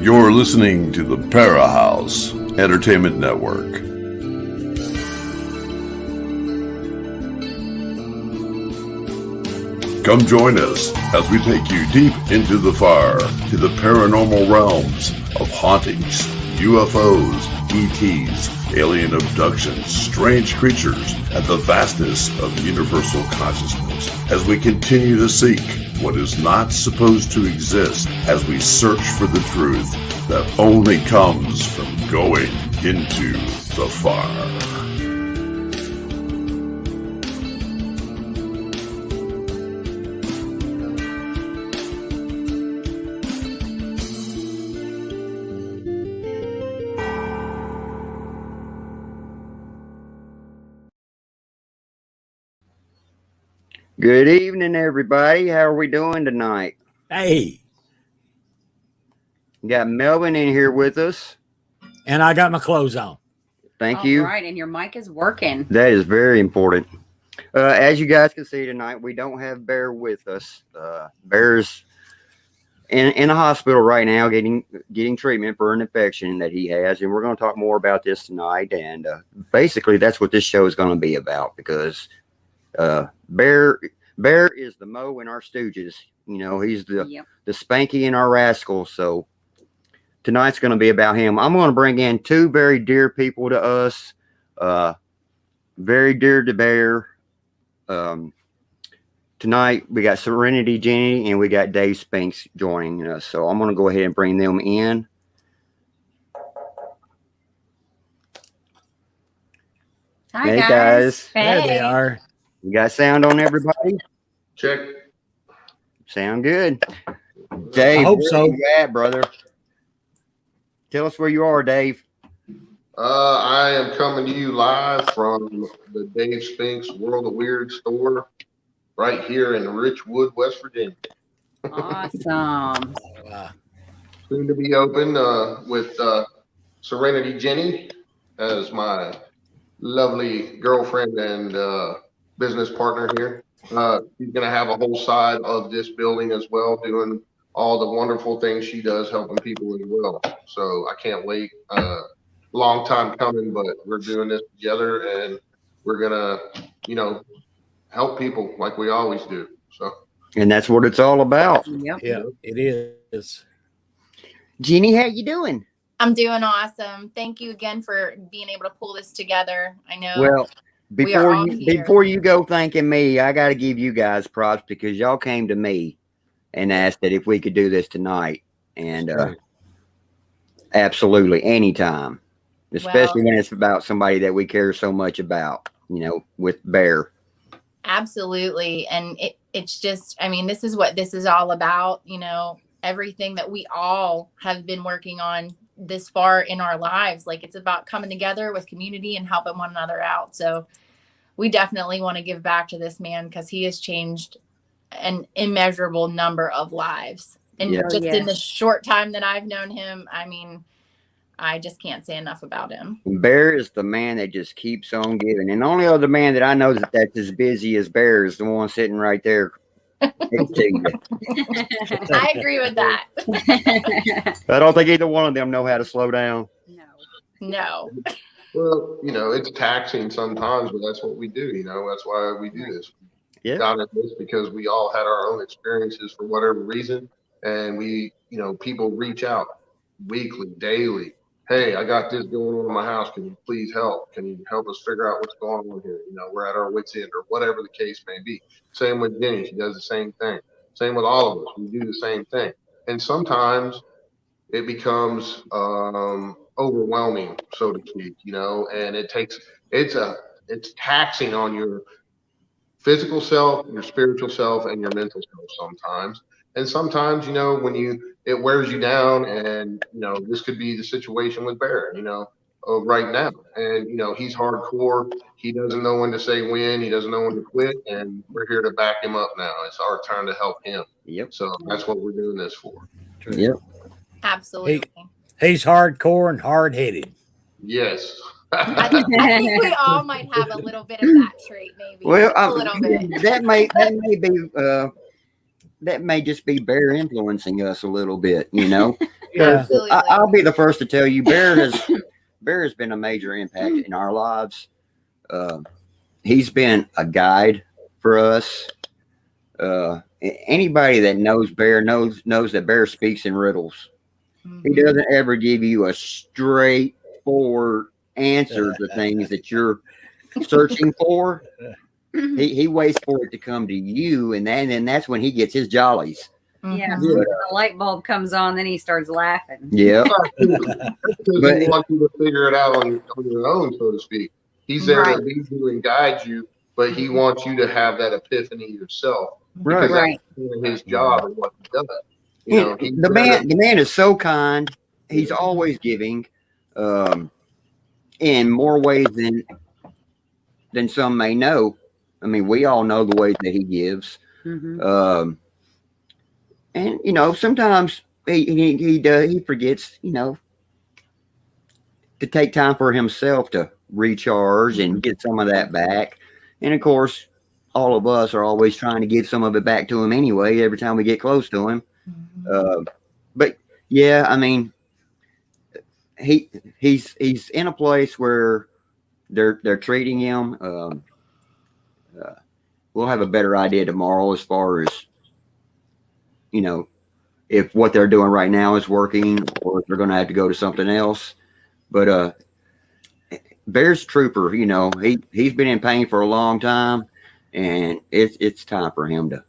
You're listening to the Para House Entertainment Network. Come join us as we take you deep into the fire to the paranormal realms of hauntings, UFOs, ETs, alien abductions, strange creatures, and the vastness of universal consciousness as we continue to seek what is not supposed to exist as we search for the truth that only comes from going into the fire. Good evening, everybody. How are we doing tonight? Hey. We got Melvin in here with us. And I got my clothes on. Thank you. All right, and your mic is working. That is very important. As you guys can see tonight, we don't have Bear with us. Bear's in a hospital right now getting treatment for an infection that he has, and we're going to talk more about this tonight. And basically, that's what this show is going to be about, because Bear is the Mo in our Stooges. You know, he's the Spanky in our Rascal. So tonight's going to be about him. I'm going to bring in two very dear people to us, very dear to Bear. Tonight we got Serenity Jenny and we got Dave Spinks joining us. So I'm going to go ahead and bring them in. Hi, hey guys. Hey. There they are. You got sound on everybody? Check. Sound good. Dave, I hope where so. you at, brother? Tell us where you are, Dave. I am coming to you live from the Dave Spinks World of Weird store right here in Richwood, West Virginia. Awesome. Soon to be open with Serenity Jenny as my lovely girlfriend and business partner here. She's going to have a whole side of this building as well, doing all the wonderful things she does, helping people as well. So I can't wait. Long time coming, but we're doing this together, and we're gonna, help people like we always do. So, And that's what it's all about. Yep. Yeah, it is. Jeannie, how you doing? I'm doing awesome. Thank you again for being able to pull this together. I know. Well, we are all here. before you go thanking me, I got to give you guys props, because y'all came to me and asked that if we could do this tonight. And absolutely, anytime. Especially when it's about somebody that we care so much about, with Bear. Absolutely. And it's just, I mean, this is what this is all about, everything that we all have been working on this far in our lives. Like, it's about coming together with community and helping one another out. So we definitely want to give back to this man, because he has changed an immeasurable number of lives. And in the short time that I've known him, I mean, I just can't say enough about him. Bear is the man that just keeps on giving. And the only other man that I know that's as busy as Bear is the one sitting right there next to you. I agree with that. I don't think either one of them know how to slow down. No. well, it's taxing sometimes, but that's what we do. That's why we do this. Yeah. Got into this because we all had our own experiences for whatever reason, and we, people reach out weekly, daily. Hey, I got this going on in my house. Can you please help? Can you help us figure out what's going on here? We're at our wits' end, or whatever the case may be. Same with Jenny. She does the same thing. Same with all of us. We do the same thing. And sometimes it becomes overwhelming, so to speak, and it's taxing on your physical self, your spiritual self, and your mental self sometimes. And sometimes, when it wears you down, and, this could be the situation with Bear, right now. And, he's hardcore. He doesn't know when to say when. He doesn't know when to quit. And we're here to back him up now. It's our turn to help him. Yep. So that's what we're doing this for. Yep. Absolutely. He's hardcore and hard-headed. Yes. I think we all might have a little bit of that trait, maybe. Well, a little bit. that may be that may just be Bear influencing us a little bit, you know. Yeah. Absolutely. I'll be the first to tell you, Bear has been a major impact in our lives. He's been a guide for us. Anybody that knows Bear knows that Bear speaks in riddles. He Mhm. doesn't ever give you a straightforward answer to things that you're searching for. He waits for it to come to you, and then that's when he gets his jollies. Yeah, Mhm. when the light bulb comes on, then he starts laughing. Yeah, Because But- he wants you to figure it out on your own, so to speak. He's there Right. to lead you and guide you, but he wants you to have that epiphany yourself. right. Because Right. that's his job and what he does. You know, he's The there man, the man is so kind. He's always giving, in more ways than some may know. I mean, we all know the ways that he gives. Mhm. And you know, sometimes he forgets, you know, to take time for himself to recharge and get some of that back. And of course, all of us are always trying to give some of it back to him anyway. Every time we get close to him, but yeah, I mean, he's in a place where they're treating him. We'll have a better idea tomorrow as far as, you know, if what they're doing right now is working or if they're going to have to go to something else. But Bear's trooper, you know, he's been in pain for a long time, and it's time for him to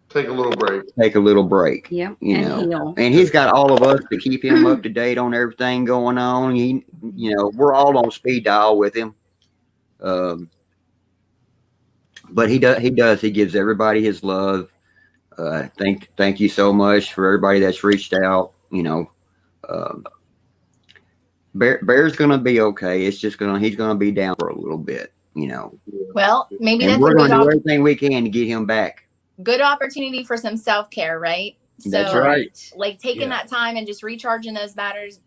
take a little break. take a little break. Yep. You And know, heal. and he's got all of us to keep him up to date on everything going on. You know, we're all on speed dial with him. But he gives everybody his love. Thank you so much for everybody that's reached out. You know, Bear's gonna be okay. It's just he's gonna be down for a little bit. You know, Well, maybe and that's we're a gonna do everything we can to get him back. good opportunity for some self-care, right? That's right. Like taking Yeah. that time and just recharging those batteries,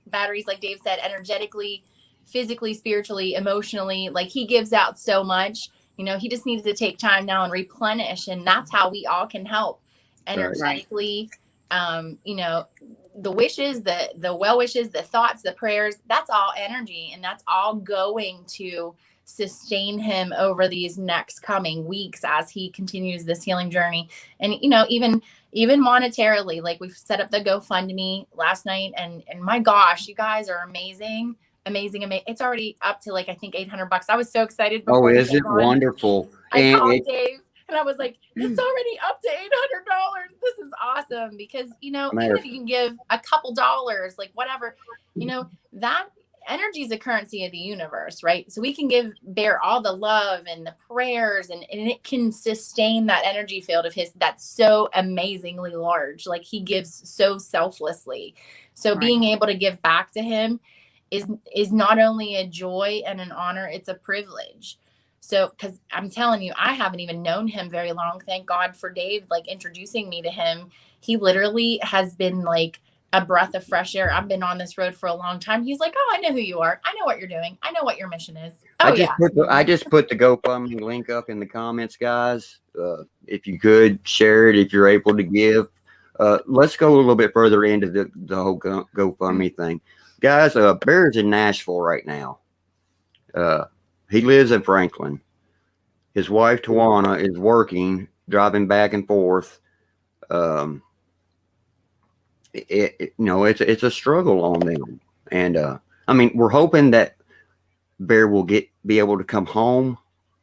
like Dave said, energetically, physically, spiritually, emotionally. Like he gives out so much. You know, he just needs to take time now and replenish, and that's how we all can help energetically. You know, the wishes, the well wishes, the thoughts, the prayers, that's all energy, and that's all going to sustain him over these next coming weeks as he continues this healing journey. And you know, even monetarily, like we've set up the GoFundMe last night, and my gosh, you guys are amazing. It's already up to like I think $800. I was so excited. Oh, we is came it on. wonderful? I And called Dave and I was like, it's already up to $800. This is awesome, because you know, even if you can give a couple dollars, like whatever, you know, that energy is a currency of the universe, right? So we can give Bear all the love and the prayers, and it can sustain that energy field of his that's so amazingly large. Like he gives so selflessly. So being able to give back to him is not only a joy and an honor, it's a privilege. So, because I'm telling you, I haven't even known him very long. Thank God for Dave, like introducing me to him. He literally has been like a breath of fresh air. I've been on this road for a long time. He's like, oh, I know who you are. I know what you're doing. I know what your mission is. Oh, I just put the GoFundMe link up in the comments, guys. If you could share it, if you're able to give. Let's go a little bit further into the whole GoFundMe thing. Guys, Bear's in Nashville right now. He lives in Franklin. His wife, Tawana, is working, driving back and forth. You know, it's a struggle on them. And, I mean, we're hoping that Bear will be able to come home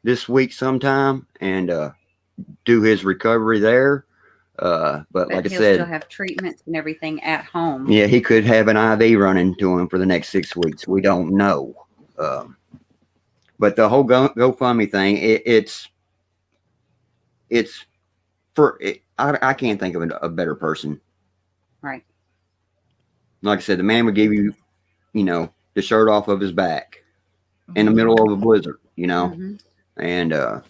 this week sometime and do his recovery there. But like I he'll said, still have treatments and everything at home. yeah, he could have an IV running to him for the next 6 weeks. We don't know. But the whole GoFundMe thing, I can't think of a better person. Right. Like I said, the man would give you, you know, the shirt off of his back in the middle of a blizzard, you know, Mhm.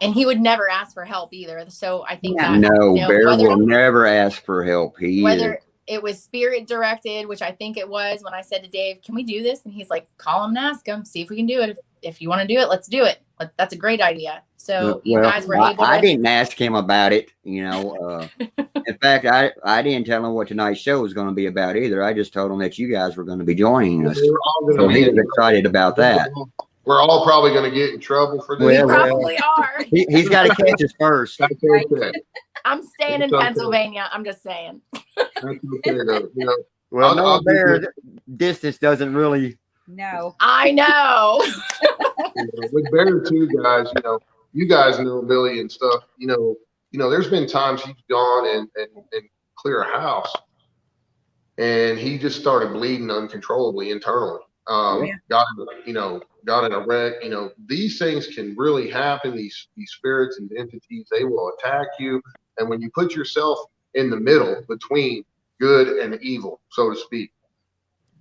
And he would never ask for help either. So I think that, no, you know, Bear will never ask for help. Whether it was spirit directed, which I think it was, when I said to Dave, can we do this? And he's like, call him and ask him, see if we can do it. If you want to do it, let's do it. That's a great idea. So you Well, guys were able I to. didn't ask him about it, you know. In fact, I didn't tell him what tonight's show was going to be about either. I just told him that you guys were going to be joining us. We're all going So to he be was excited about that. We're all probably going to get in trouble for this. We Well, probably are. He's got to catch us first. That's okay. I'm staying in It's okay. Pennsylvania. I'm just saying. That's okay though. You know, Well, I'll no, Bear, distance doesn't really. No. I know. with Bear too, guys, you guys know Billy and stuff. There's been times he's gone and clear a house, and he just started bleeding uncontrollably internally. Got in a wreck. These things can really happen. These spirits and entities, they will attack you, and when you put yourself in the middle between good and evil, so to speak,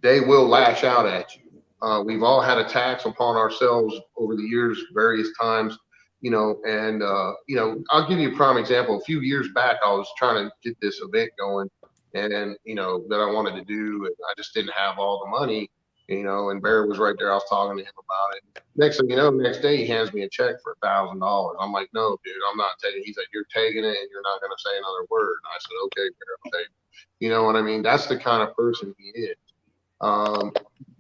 they will lash out at you. We've all had attacks upon ourselves over the years, various times, and I'll give you a prime example. A few years back, I was trying to get this event going, and that I wanted to do, and I just didn't have all the money, and Barry was right there. I was talking to him about it. Next thing you know, the next day he hands me a check for $1,000. I'm like, no, dude, I'm not taking it. He's like, you're taking it, and you're not going to say another word. And I said, okay, Barry, I'll take it. You know what I mean? That's the kind of person he is.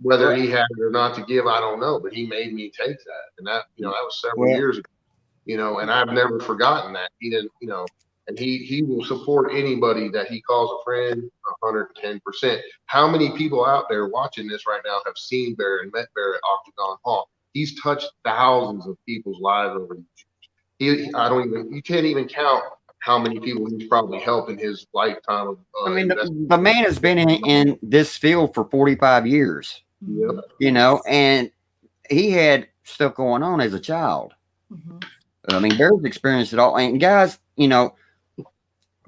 Whether he had it or not to give, I don't know, but he made me take that, and that was several years ago, and I've never forgotten that. He didn't, and he will support anybody that he calls a friend 110%. How many people out there watching this right now have seen Bear and met Bear at Octagon Hall? He's touched thousands of people's lives over the years. You can't even count how many people he's probably helped in his lifetime of the man has been in this field for 45 years. Yep. And he had stuff going on as a child. Mm-hmm. Bear's experienced it all. And guys,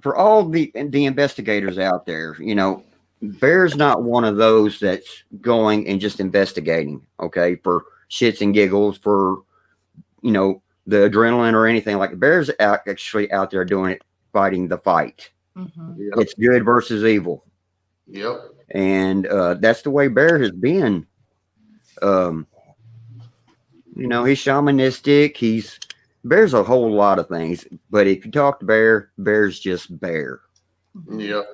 for all the investigators out there, Bear's not one of those that's going and just investigating, okay, for shits and giggles, for, the adrenaline or anything like that. Bear's actually out there doing it, fighting the fight. Mm-hmm. Yep. It's good versus evil. Yep. And that's the way Bear has been. He's shamanistic. Bear's a whole lot of things. But if you talk to Bear, Bear's just Bear. Yep.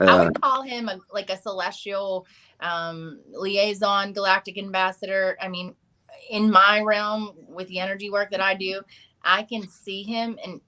I would call him a celestial liaison, galactic ambassador. I mean, in my realm with the energy work that I do, I can see him. And,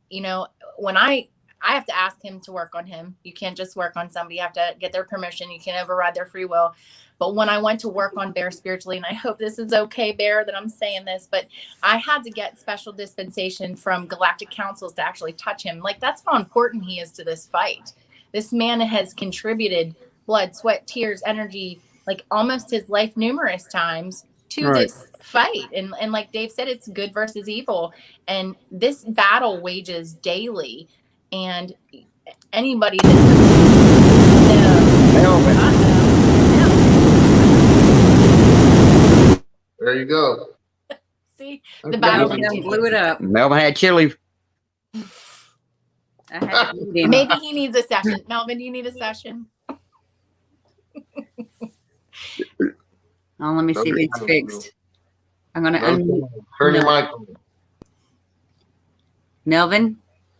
when I have to ask him to work on him. You can't just work on somebody. You have to get their permission. You can't override their free will. But when I went to work on Bear spiritually, and I hope this is okay, Bear, that I'm saying this, but I had to get special dispensation from galactic councils to actually touch him. Like, that's how important he is to this fight. This man has contributed blood, sweat, tears, energy, like almost his life numerous times to this fight. And like Dave said, it's good versus evil. And this battle wages daily. And anybody that There you go. See, the battle blew it up. Melvin had chili. I had to eat him. Maybe he needs a session. Melvin, do you need a session? Oh, let me see if it's fixed. I'm gonna turn your mic on. Melvin.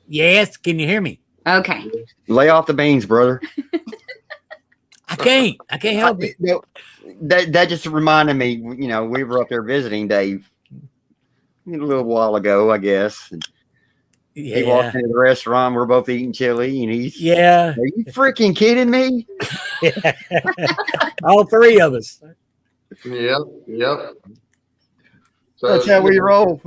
Yes, can you hear me? Okay. Lay off the beans, brother. I can't help it. That just reminded me, we were up there visiting Dave a little while ago, I guess. And he walked into the restaurant. We're both eating chili, and he's, Yeah. are you freaking kidding me? All three of us. Yep. So That's how we roll.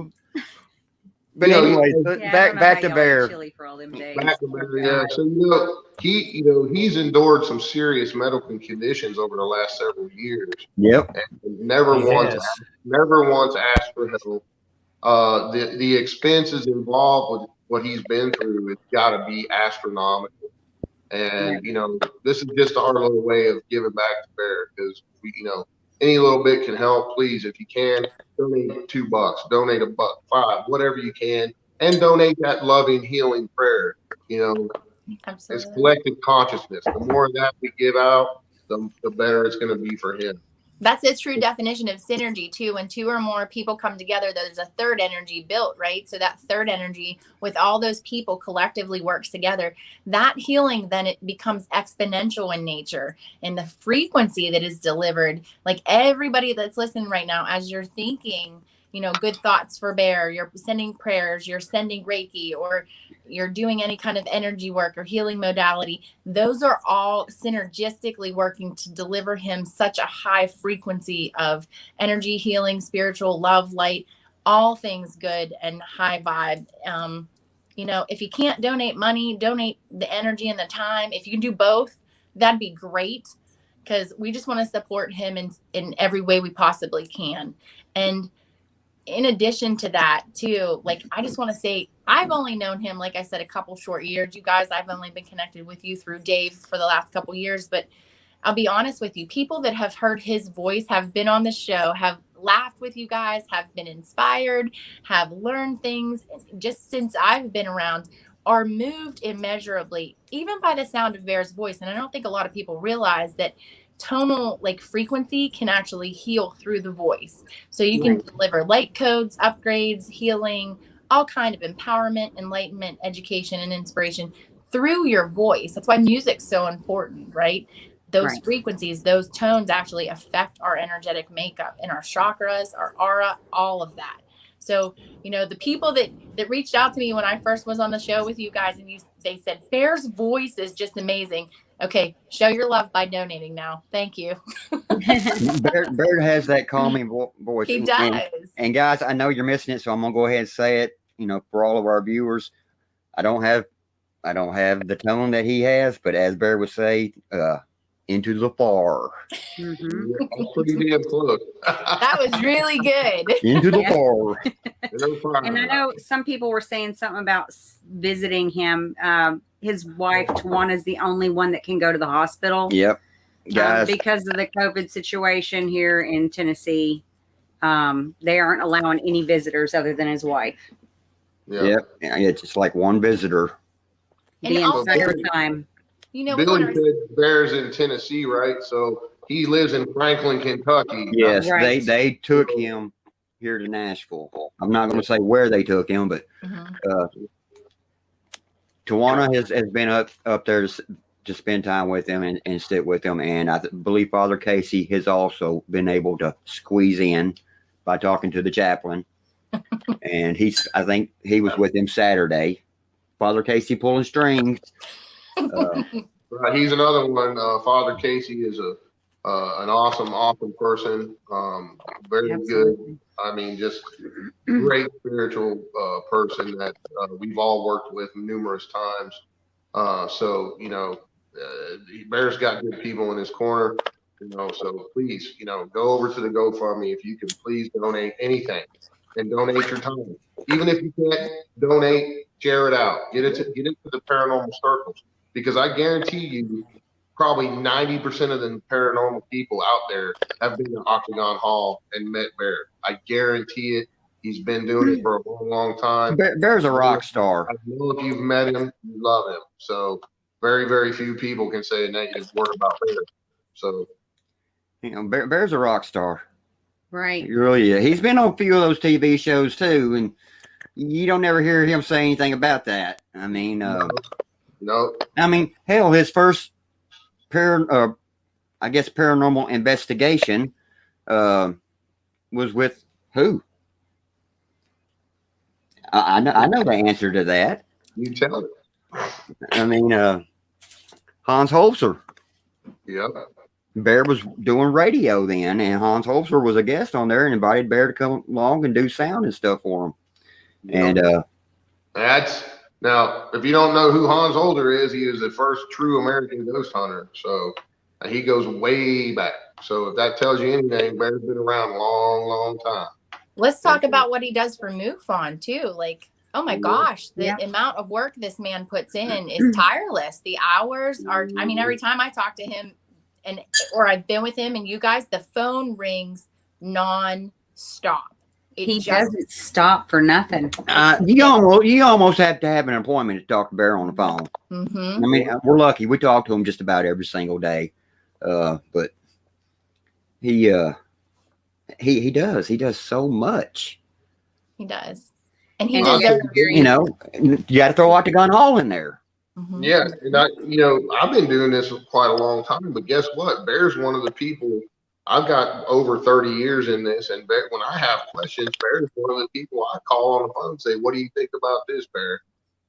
But Yeah, anyway, Yeah, back to Bear. Chili for all them days. back to Bear, yeah. So he's endured some serious medical conditions over the last several years. Yep. And never once asked for help. The expenses involved with what he's been through, it's got to be astronomical. And this is just our little way of giving back to Bear, because any little bit can help. Please, if you can, donate $2, donate $1, $5, whatever you can, and donate that loving, healing prayer. It's Absolutely. collective consciousness. The more of that we give out, the better it's going to be for him. That's its true definition of synergy too. When two or more people come together, there's a third energy built, right? So that third energy with all those people collectively works together. That healing, then it becomes exponential in nature, and the frequency that is delivered, like everybody that's listening right now, as you're thinking, you know, good thoughts for Bear, you're sending prayers, you're sending Reiki, or you're doing any kind of energy work or healing modality, those are all synergistically working to deliver him such a high frequency of energy, healing, spiritual, love, light, all things good and high vibe. You know, if you can't donate money, donate the energy and the time. If you can do both, that'd be great, because we just want to support him in every way we possibly can. And in addition to that too, like, I just want to say, I've only known him, like I said, a couple short years. You guys, I've only been connected with you through Dave for the last couple years, but I'll be honest with you, people that have heard his voice, have been on the show, have laughed with you guys, have been inspired, have learned things just since I've been around, are moved immeasurably, even by the sound of Bear's voice. And I don't think a lot of people realize that tonal, like, frequency can actually heal through the voice. So you can deliver light codes, upgrades, healing, all kind of empowerment, enlightenment, education, and inspiration through your voice. That's why music's so important, right? Those frequencies, those tones actually affect our energetic makeup and our chakras, our aura, all of that. So, you know, the people that reached out to me when I first was on the show with you guys, and they said, Bear's voice is just amazing. Okay, show your love by donating now. Thank you. Bear has that calming voice. He does. And guys, I know you're missing it, so I'm gonna go ahead and say it. You know, for all of our viewers, I don't have the tone that he has, but as Bear would say, into the far. Mm-hmm. Yeah, pretty damn close. That was really good. Into the far. And I know some people were saying something about visiting him. His wife, Tawana, is the only one that can go to the hospital. Yep. Guys, because of the COVID situation here in Tennessee, they aren't allowing any visitors other than his wife. Yep. It's just like one visitor. And the also, entire time. You know, Billy said Bear's in Tennessee, right? So he lives in Franklin, Kentucky. Yes, Right. they took him here to Nashville. I'm not going to say where they took him, but Tawana has been up there to spend time with them and sit with them. And I believe Father Casey has also been able to squeeze in by talking to the chaplain. And I think he was with him Saturday. Father Casey pulling strings. He's another one. Father Casey is an awesome person. Very good. I mean, just great spiritual person that we've all worked with numerous times. So, you know, Bear's got good people in his corner, you know, so please, you know, go over to the GoFundMe if you can. Please donate anything, and donate your time. Even if you can't donate, share it out. Get it to the paranormal circles, because I guarantee you, probably 90% of the paranormal people out there have been to Octagon Hall and met Bear. I guarantee it. He's been doing it for a long time. Bear's a rock star. I know if you've met him, you love him. So very, very few people can say a negative word about Bear. So, You know, Bear's a rock star. Right. He really is. He's been on a few of those TV shows too, and you don't ever hear him say anything about that. I mean, no. I mean, hell, his first paranormal investigation was with who? I know the answer to that. You tell it. I mean, Hans Holzer. Yep. Bear was doing radio then, and Hans Holzer was a guest on there and invited Bear to come along and do sound and stuff for him. And that's now, if you don't know who Hans Holzer is, he is the first true American ghost hunter. So he goes way back. So if that tells you anything, Bear's been around a long time. Let's talk about what he does for MUFON too. Like, oh my gosh, the amount of work this man puts in is tireless. The hours are, I mean, every time I talk to him or I've been with him and you guys, the phone rings non-stop. He doesn't stop for nothing. You almost have to have an appointment to talk to Bear on the phone. Mm-hmm. I mean, we're lucky. We talk to him just about every single day. But he does so much. He does. And he And deserves You know, you got to throw out the gun hall in there. Mhm. Yeah, and I've been doing this for quite a long time, but guess what? Bear's one of the people. I've got over 30 years in this, and Bear, when I have questions, Bear's one of the people I call on the phone and say, "What do you think about this, Bear?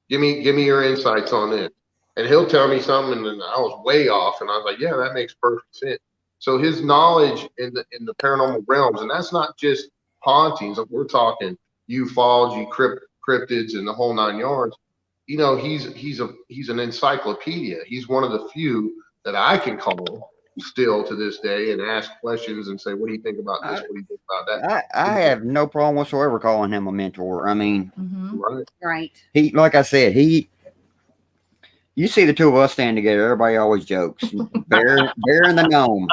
Give me your insights on this." And he'll tell me something, and I was way off, and I was like, "Yeah, that makes perfect sense." So his knowledge in the paranormal realms, and that's not just hauntings. We're talking ufology, cryptids, and the whole nine yards. He's an encyclopedia. He's one of the few that I can call still to this day and ask questions and say, "What do you think about this? What do you think about that?" I have no problem whatsoever calling him a mentor. I mean, Mhm. Right. Right. he, like I said, you see the two of us stand together, everybody always jokes. Bear and the gnome.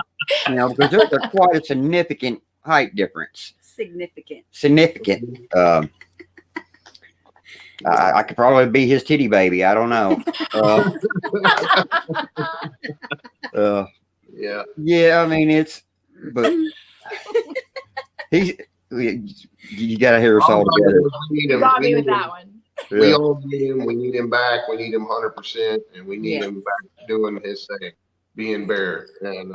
You know, because there's quite a significant height difference. Significant. I could probably be his titty baby. I don't know. Yeah. Yeah, I mean, but you got to hear us all together. You got me with that one. We Yeah. all need him. We need him back. We need him 100%, and we need him back doing his thing, being Bear. And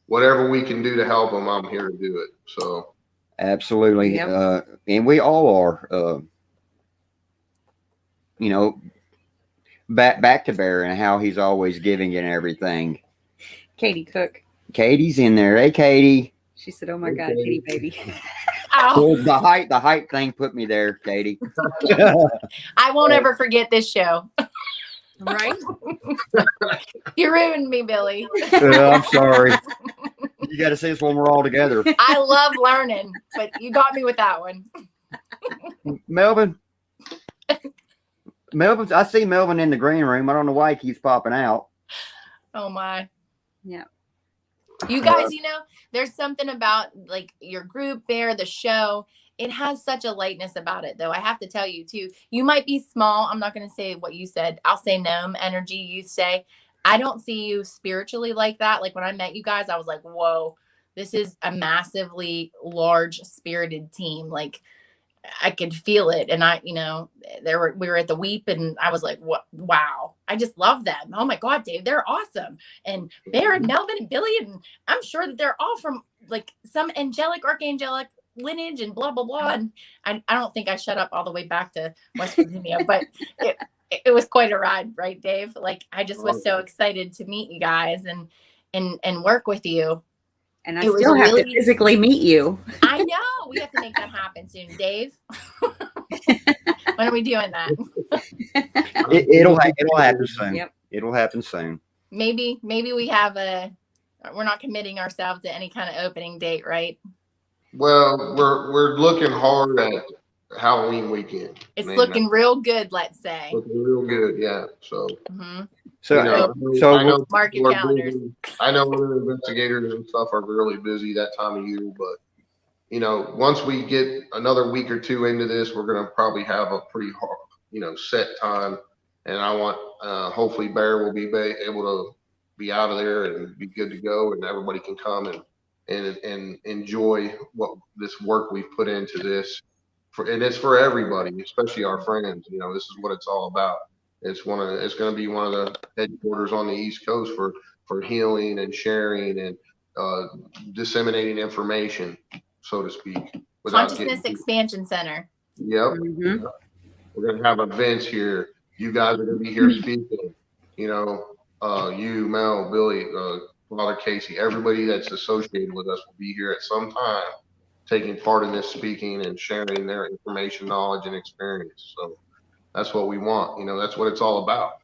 whatever we can do to help him, I'm here to do it. So Absolutely. Yep. And we all are. You know, back to Bear and how he's always giving and everything. Katie Cook. Katie's in there. Hey, Katie. She said, "Oh my God, kitty baby." Ow. Well, the height thing put me there, Katie. I won't ever forget this show. Right? You ruined me, Billy. I'm sorry. You got to see us when we're all together. I love learning, but you got me with that one. Melvin. I see Melvin in the green room. I don't know why he keeps popping out. Oh my. Yeah. You guys, there's something about like your group Bear, the show. It has such a lightness about it, though. I have to tell you, too. You might be small. I'm not going to say what you said. I'll say gnome energy. You say, I don't see you spiritually like that. Like when I met you guys, I was like, whoa, this is a massively large spirited team. Like I could feel it. And we were at the Weep and I was like, what? Wow. I just love them. Oh my God, Dave, they're awesome. And Bear and Melvin and Billy, and I'm sure that they're all from like some archangelic lineage and blah, blah, blah. And I don't think I shut up all the way back to West Virginia, but it was quite a ride, right, Dave? Like I just was so excited to meet you guys and work with you. And I still have to physically meet you. I know. We have to make that happen soon. Dave, when are we doing that? It'll happen soon. Yep. It'll happen soon. Maybe we have we're not committing ourselves to any kind of opening date, right? Well, we're looking hard at Halloween weekend. It's looking real good, let's say. Looking real good, yeah. So, So I know mark your calendars. I know other investigators and stuff are really busy that time of year, but once we get another week or two into this, we're gonna probably have a pretty hard, set time. And I want, hopefully, Bear will be able to be out of there and be good to go, and everybody can come and enjoy what this work we've put into this. And it's for everybody, especially our friends. This is what it's all about. It's going to be one of the headquarters on the East Coast for healing and sharing and disseminating information, so to speak. Consciousness Expansion Center. Yep. Mm-hmm. We're going to have events here. You guys are going to be here speaking. You, Mel, Billy, Father Casey, everybody that's associated with us will be here at some time, taking part in this speaking and sharing their information, knowledge, and experience. So that's what we want. That's what it's all about.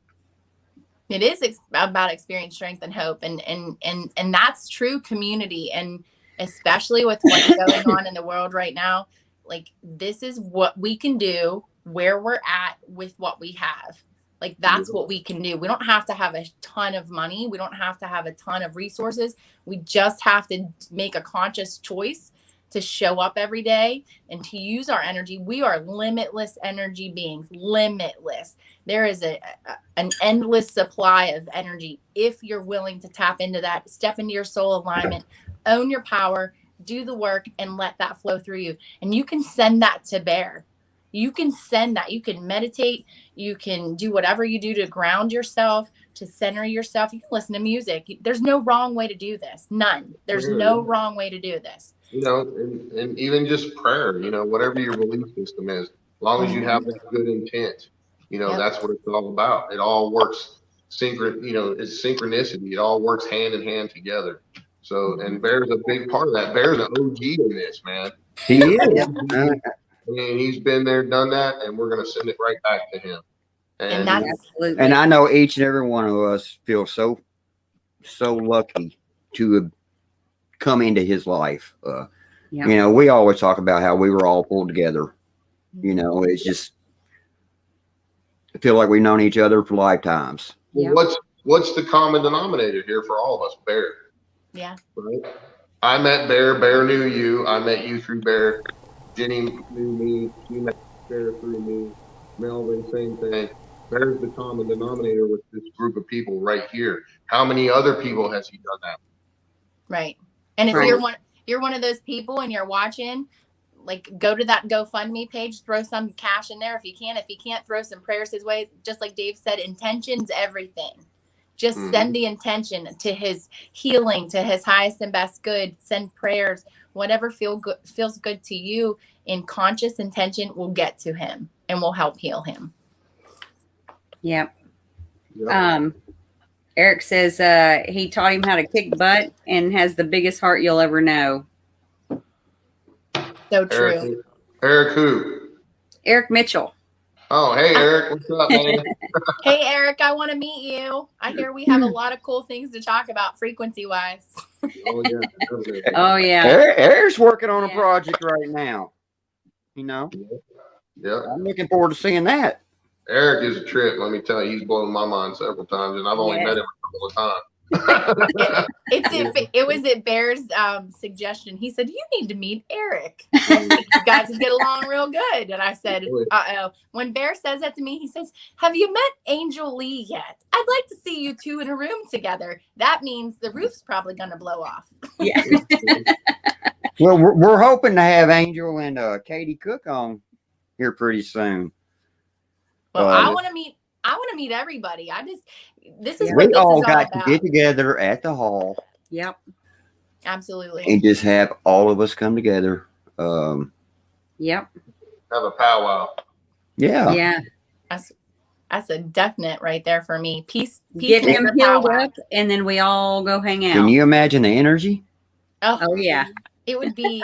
It is about experience, strength, and hope, and that's true community, and especially with what's going on in the world right now. Like this is what we can do where we're at with what we have. Like that's what we can do. We don't have to have a ton of money. We don't have to have a ton of resources. We just have to make a conscious choice to show up every day and to use our energy. We are limitless energy beings, limitless. There is an endless supply of energy. If you're willing to tap into that, step into your soul alignment, own your power, do the work, and let that flow through you. And you can send that to Bear. You can send that. You can meditate. You can do whatever you do to ground yourself, to center yourself. You can listen to music. There's no wrong way to do this. None. There's no wrong way to do this. You know, and even just prayer, you know, whatever your belief system is, as long as you have that good intent, you know, that's what it's all about. It all works it's synchronicity. It all works hand in hand together. So, and Bear's a big part of that. Bear's an OG in this, man. He is. I mean, he's been there, done that, and we're going to send it right back to him. And that's Absolutely. And I know each and every one of us feel so lucky to have come into his life. You know, we always talk about how we were all pulled together. You know, it's just, I feel like we've known each other for lifetimes. Well, what's the common denominator here for all of us? Bear. Yeah. Right? I met Bear. Bear knew you. I met you through Bear. Jenny knew me. You met Bear through me. Melvin, same thing. Bear's the common denominator with this group of people right here. How many other people has he done that? Right. And if you're one of those people and you're watching, like, go to that GoFundMe page, throw some cash in there if you can. If you can't, throw some prayers his way. Just like Dave said, intention's everything. Just send the intention to his healing, to his highest and best good. Send prayers. Whatever feels good to you in conscious intention will get to him and will help heal him. Yep. Eric says he taught him how to kick butt and has the biggest heart you'll ever know. So true. Eric who? Eric Mitchell. Oh, hey, Eric. What's up, man? Hey, Eric, I want to meet you. I hear we have a lot of cool things to talk about frequency-wise. Oh, yeah. Oh, yeah. Eric's working on a project right now. You know? Yeah. I'm looking forward to seeing that. Eric is a trip. Let me tell you, he's blown my mind several times, and I've only met him a couple of times. It was at Bear's suggestion. He said, "You need to meet Eric. You guys would get along real good." And I said, "Uh-oh." When Bear says that to me, he says, "Have you met Angel Lee yet? I'd like to see you two in a room together." That means the roof's probably going to blow off. Yeah. Well, we're hoping to have Angel and Katie Cook on here pretty soon. Well, I want to meet everybody. This is we what this all is got about. to get together at the hall. Yep. Absolutely. And just have all of us come together. Yep. Have a powwow. Yeah. Yeah. That's a definite right there for me. Peace. Get him and healed power. up, and then we all go hang out. Can you imagine the energy? Oh, yeah. It would be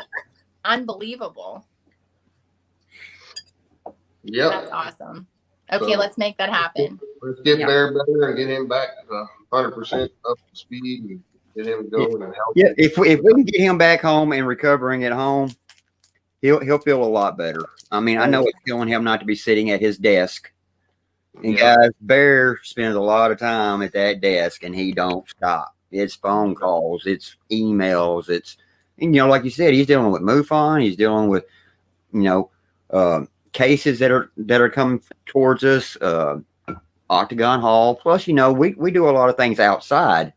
unbelievable. Yep. That's awesome. Okay, let's make that happen. Let's get Bear better and get him back 100% up to speed and get him going and help. Yeah, if we can get him back home and recovering at home, he'll feel a lot better. I mean, I know it's killing him not to be sitting at his desk. And guys, Bear spends a lot of time at that desk, and he don't stop. It's phone calls, it's emails, and, you know, like you said, he's dealing with MUFON, he's dealing with, you know, cases that are coming towards us, Octagon Hall. Plus, you know, we do a lot of things outside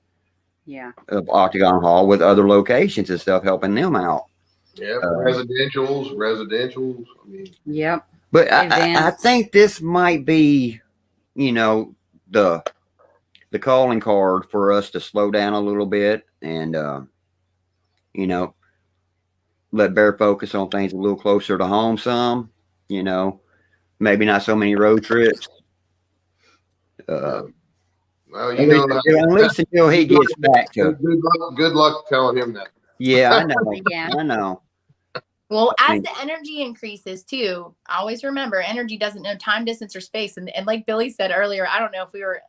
of Octagon Hall with other locations and stuff, helping them out. Yeah, residentials. I mean, Yep. But I think this might be, you know, the calling card for us to slow down a little bit and, you know, let Bear focus on things a little closer to home some. You know, maybe not so many road trips. well, you know, at least until he gets back to. Good luck telling him that. Yeah, I know. Yeah. I know. Well, as the energy increases too, always remember energy doesn't know time, distance, or space. And like Billy said earlier, I don't know if we were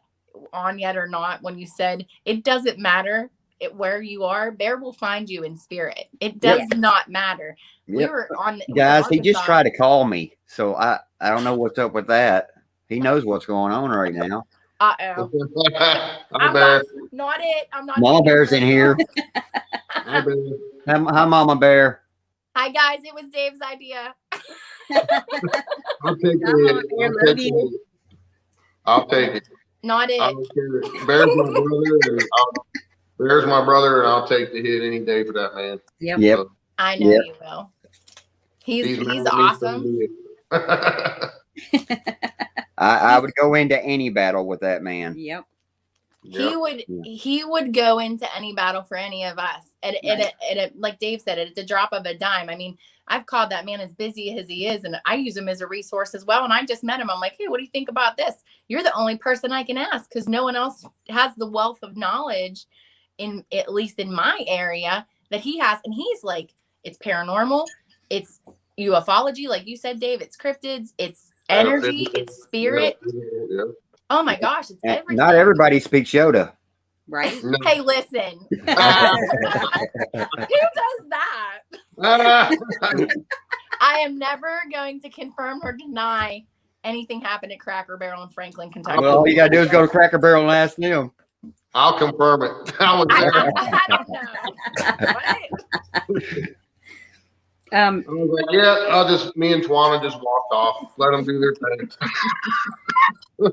on yet or not when you said it doesn't matter where you are, Bear will find you in spirit. It does not matter. We were on guys. He just tried to call me, so I don't know what's up with that. He knows what's going on right now. Uh-oh. Not it. I'm not. Mama Bear's in here. Hi, Mama Bear. Hi guys, it was Dave's idea. I'll take it. I'll take it. Not it. Bear's my brother. There's my brother, and I'll take the hit any day for that man. Yep. Yep. So, I know Yep. you will. He's mad at me, so awesome. do it. I would go into any battle with that man. Yep. He would go into any battle for any of us. Like Dave said, at the drop of a dime. I mean, I've called that man as busy as he is, and I use him as a resource as well. And I just met him. I'm like, hey, what do you think about this? You're the only person I can ask because no one else has the wealth of knowledge at least in my area that he has. And he's like, it's paranormal, it's ufology, like you said, Dave, it's cryptids, it's energy, it's spirit. Yeah. Oh my gosh, it's everything. Not everybody speaks Yoda. Right. No. Hey, listen. Who does that? I am never going to confirm or deny anything happened at Cracker Barrel in Franklin, Kentucky. Well, all you gotta do is go to Cracker Barrel and ask them. I'll confirm it. I was there. I don't know. What? I was like, yeah, me and Tawana just walked off. Let them do their thing.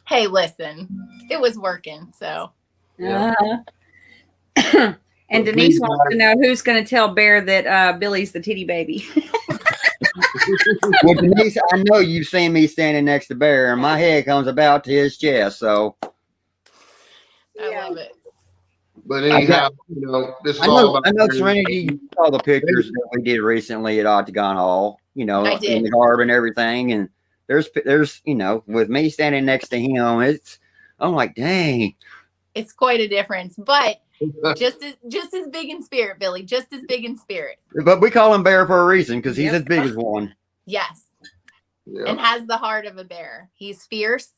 Hey, listen, it was working. So, Yeah. And Denise wants to know who's going to tell Bear that Billy's the titty baby. Well, Denise, I know you've seen me standing next to Bear, and my head comes about to his chest. So I love it. But anyhow, this is all about. I know Serenity. You saw the pictures that we did recently at Octagon Hall. I did. In the garb and everything, and there's with me standing next to him, I'm like, dang. It's quite a difference, but just as big in spirit, Billy. Just as big in spirit. But we call him Bear for a reason because he's as big as one. Yes, Yeah. and has the heart of a bear. He's fierce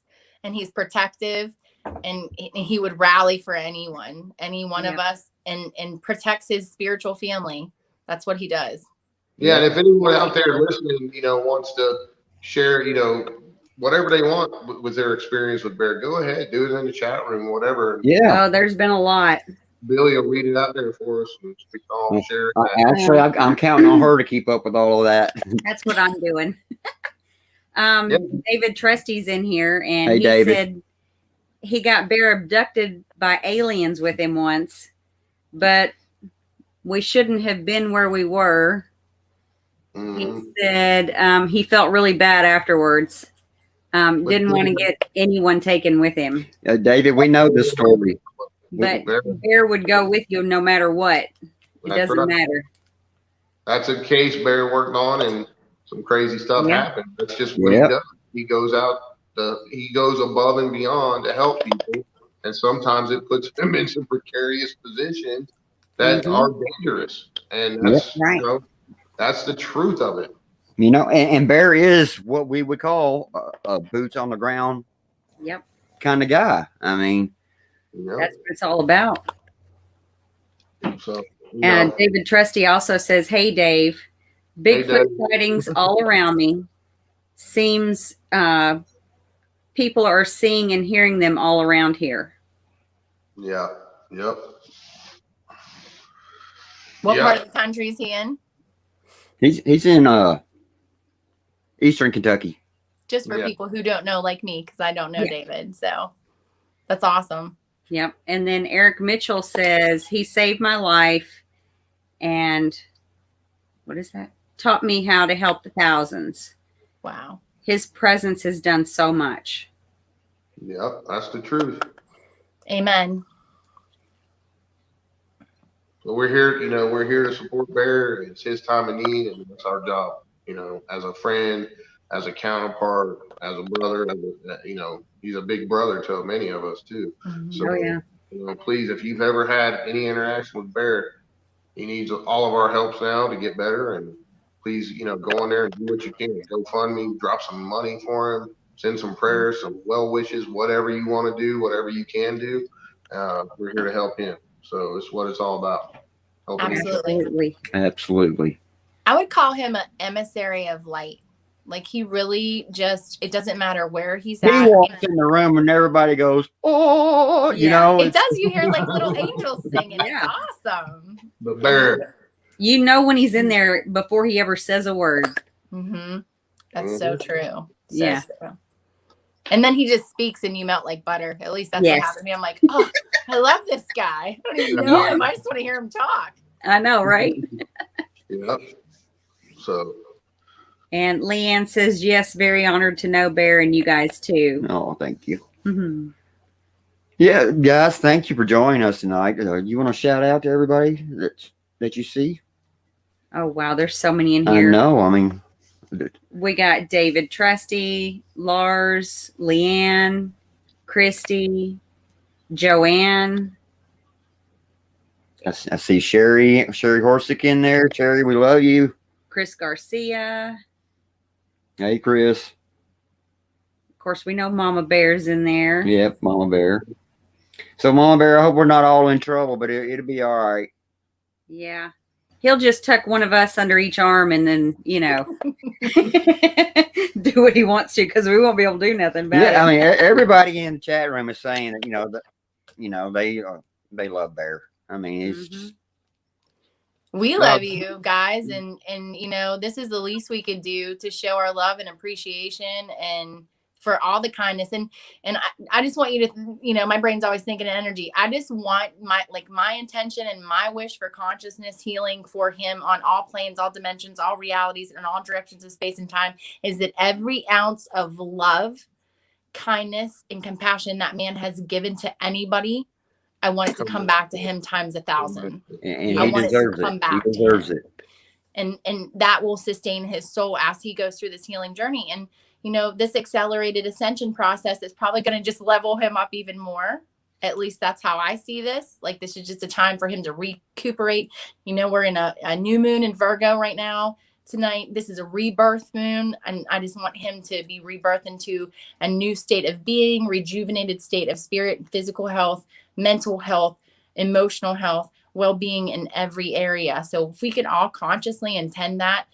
and he's protective, and he would rally for any one of us, and protects his spiritual family. That's what he does. Yeah, and if anyone out there listening, wants to share, whatever they want with their experience with Bear, go ahead, do it in the chat room, whatever. Yeah. Oh, there's been a lot. Billy will read it out there for us, and we can all share it. Actually, I'm counting on her to keep up with all of that. That's what I'm doing. Yep. David Trusty's in here, and Hey, he David. said he got Bear abducted by aliens with him once, but we shouldn't have been where we were. Mhm. He said he felt really bad afterwards. Didn't want to get anyone taken with him, David, we know the story. but Bear would go with you no matter what. It That's doesn't right. matter. That's a case Bear worked on, and some crazy stuff Yeah. happened. That's just what Yep. he does. He goes he goes above and beyond to help people, and sometimes it puts him in some precarious positions that Mhm. are dangerous, and that's Right. that's the truth of it. And Bear is what we would call a boots on the ground Yep, kind of guy. I mean, that's what it's all about. So And David Trusty also says, "Hey Dave, Bigfoot Dave. sightings all around me. Seems people are seeing and hearing them all around here." yeah, yep. What Yeah. part of the country is he in? he's in Eastern Kentucky. Just for Yeah. people who don't know, like me, because I don't know Yeah. David. So that's awesome. Yep. And then Eric Mitchell says he saved my life, and what is that? Taught me how to help the thousands. Wow. His presence has done so much. Yep, that's the truth. Amen. So we're here, we're here to support Bear. It's his time of need, and it's our job, as a friend, as a counterpart, as a brother, he's a big brother to many of us too. So, Oh yeah. Please, if you've ever had any interaction with Bear, he needs all of our helps now to get better. And please, go in there and do what you can. GoFundMe, drop some money for him, send some prayers, some well wishes, whatever you want to do, whatever you can do. We're here to help him. So it's what it's all about. Helping each other. Absolutely. Absolutely. I would call him an emissary of light. Like he really it doesn't matter where he's He at. walks in the room and everybody goes, "Oh," Yeah. It does. You hear like little angels singing. Yeah. It's awesome. The Bear. You know when he's in there before he ever says a word. Mm-hmm. That's so true. So Yeah. true. And then he just speaks and you melt like butter. At least that's Yes. what happened to me. I'm like, oh, I love this guy. I don't even know him. I just want to hear him talk. I know, right? Yep. So. And Leanne says, yes, very honored to know Bear and you guys too. Oh, thank you. Mm-hmm. Yeah, guys, thank you for joining us tonight. You want to shout out to everybody that you see? Oh, wow. There's so many in I here. know. I mean, We got David Trusty, Lars, Leanne, Christy, Joanne. I see Sherry Horsick in there. Sherry, we love you. Chris Garcia. Hey, Chris. Of course, we know Mama Bear's in there. Yep, Mama Bear. So, Mama Bear, I hope we're not all in trouble, but it'll be all right. Yeah. He'll just tuck one of us under each arm and then, do what he wants to because we won't be able to do nothing about it. Yeah, I mean, everybody in the chat room is saying that, they love Bear. I mean, it's just, we love you guys, and this is the least we could do to show our love and appreciation and for all the kindness. And I just want you to, my brain's always thinking of energy. I just want my intention and my wish for consciousness healing for him on all planes, all dimensions, all realities, and all directions of space and time is that every ounce of love, kindness, and compassion that man has given to anybody, I want it to come back to him times 1,000. and I he want it to deserves come it. back He to deserves him. it. And that will sustain his soul as he goes through this healing journey. And this accelerated ascension process is probably going to just level him up even more. At least that's how I see this. Like, this is just a time for him to recuperate. We're in a new moon in Virgo right now. Tonight, this is a rebirth moon, and I just want him to be rebirthed into a new state of being, rejuvenated state of spirit, physical health, mental health, emotional health, well-being in every area. So if we can all consciously intend that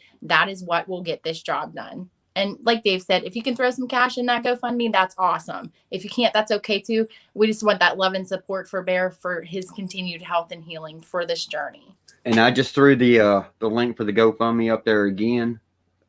is what will get this job done. And like Dave said, if you can throw some cash in that GoFundMe, that's awesome. If you can't, that's okay too. We just want that love and support for Bear for his continued health and healing for this journey. And I just threw the link for the GoFundMe up there again.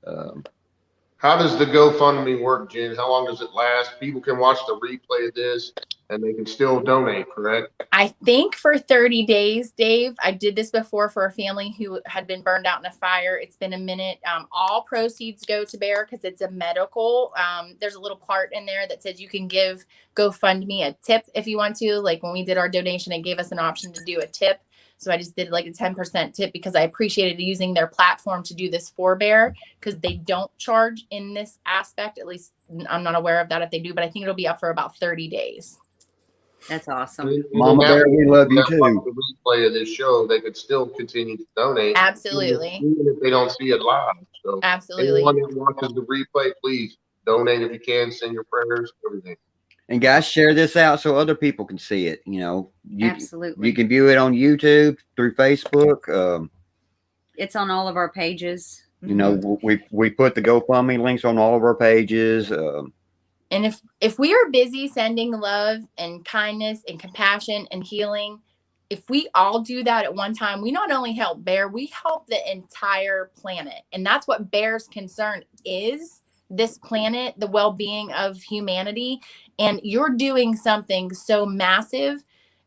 How does the GoFundMe work, Jen? How long does it last? People can watch the replay of this and they can still donate, correct? I think for 30 days, Dave. I did this before for a family who had been burned out in a fire. It's been a minute. All proceeds go to Bear because it's a medical. There's a little part in there that says you can give GoFundMe a tip if you want to. Like when we did our donation, it gave us an option to do a tip. So I just did like a 10% tip because I appreciated using their platform to do this for Bear because they don't charge in this aspect. At least I'm not aware of that if they do, but I think it'll be up for about 30 days. That's awesome. Mama Bear, we love you too. The replay of this show, they could still continue to donate. Absolutely. Even if they don't see it live. So absolutely. anyone that watches the replay, please donate if you can, send your prayers, everything. And guys, share this out so other people can see it. Absolutely. You can view it on YouTube, through Facebook. It's on all of our pages. We put the GoFundMe links on all of our pages. And if we are busy sending love and kindness and compassion and healing, if we all do that at one time, we not only help Bear, we help the entire planet. And that's what Bear's concern is, this planet, the well-being of humanity. And you're doing something so massive.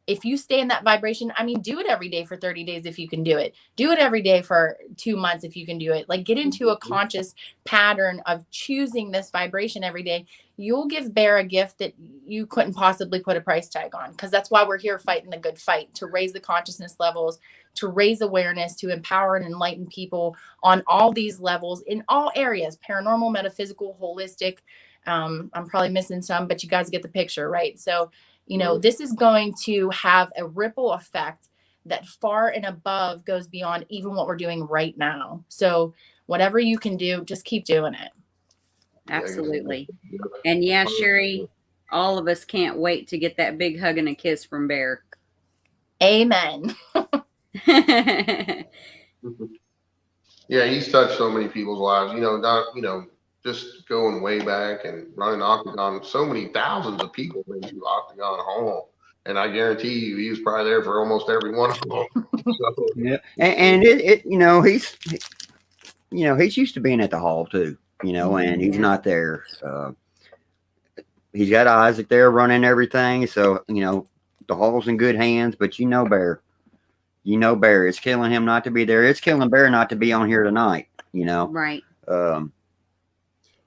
If you stay in that vibration, do it every day for 30 days if you can do it. Do it every day for 2 months if you can do it. Like, get into a conscious pattern of choosing this vibration every day. You'll give Bear a gift that you couldn't possibly put a price tag on, because that's why we're here fighting the good fight, to raise the consciousness levels, to raise awareness, to empower and enlighten people on all these levels in all areas: paranormal, metaphysical, holistic. I'm probably missing some, but you guys get the picture, right? So, this is going to have a ripple effect that far and above goes beyond even what we're doing right now. So whatever you can do, just keep doing it. Absolutely. And yeah, Sherry, all of us can't wait to get that big hug and a kiss from Bear. Amen. Yeah, he's touched so many people's lives, just going way back and running Octagon. So many thousands of people went to Octagon Hall, and I guarantee you, he was probably there for almost every one of them. So, yeah, and he's used to being at the hall too, and he's not there. He's got Isaac there running everything, so the hall's in good hands, but Bear. Bear. It's killing him not to be there. It's killing Bear not to be on here tonight. Right.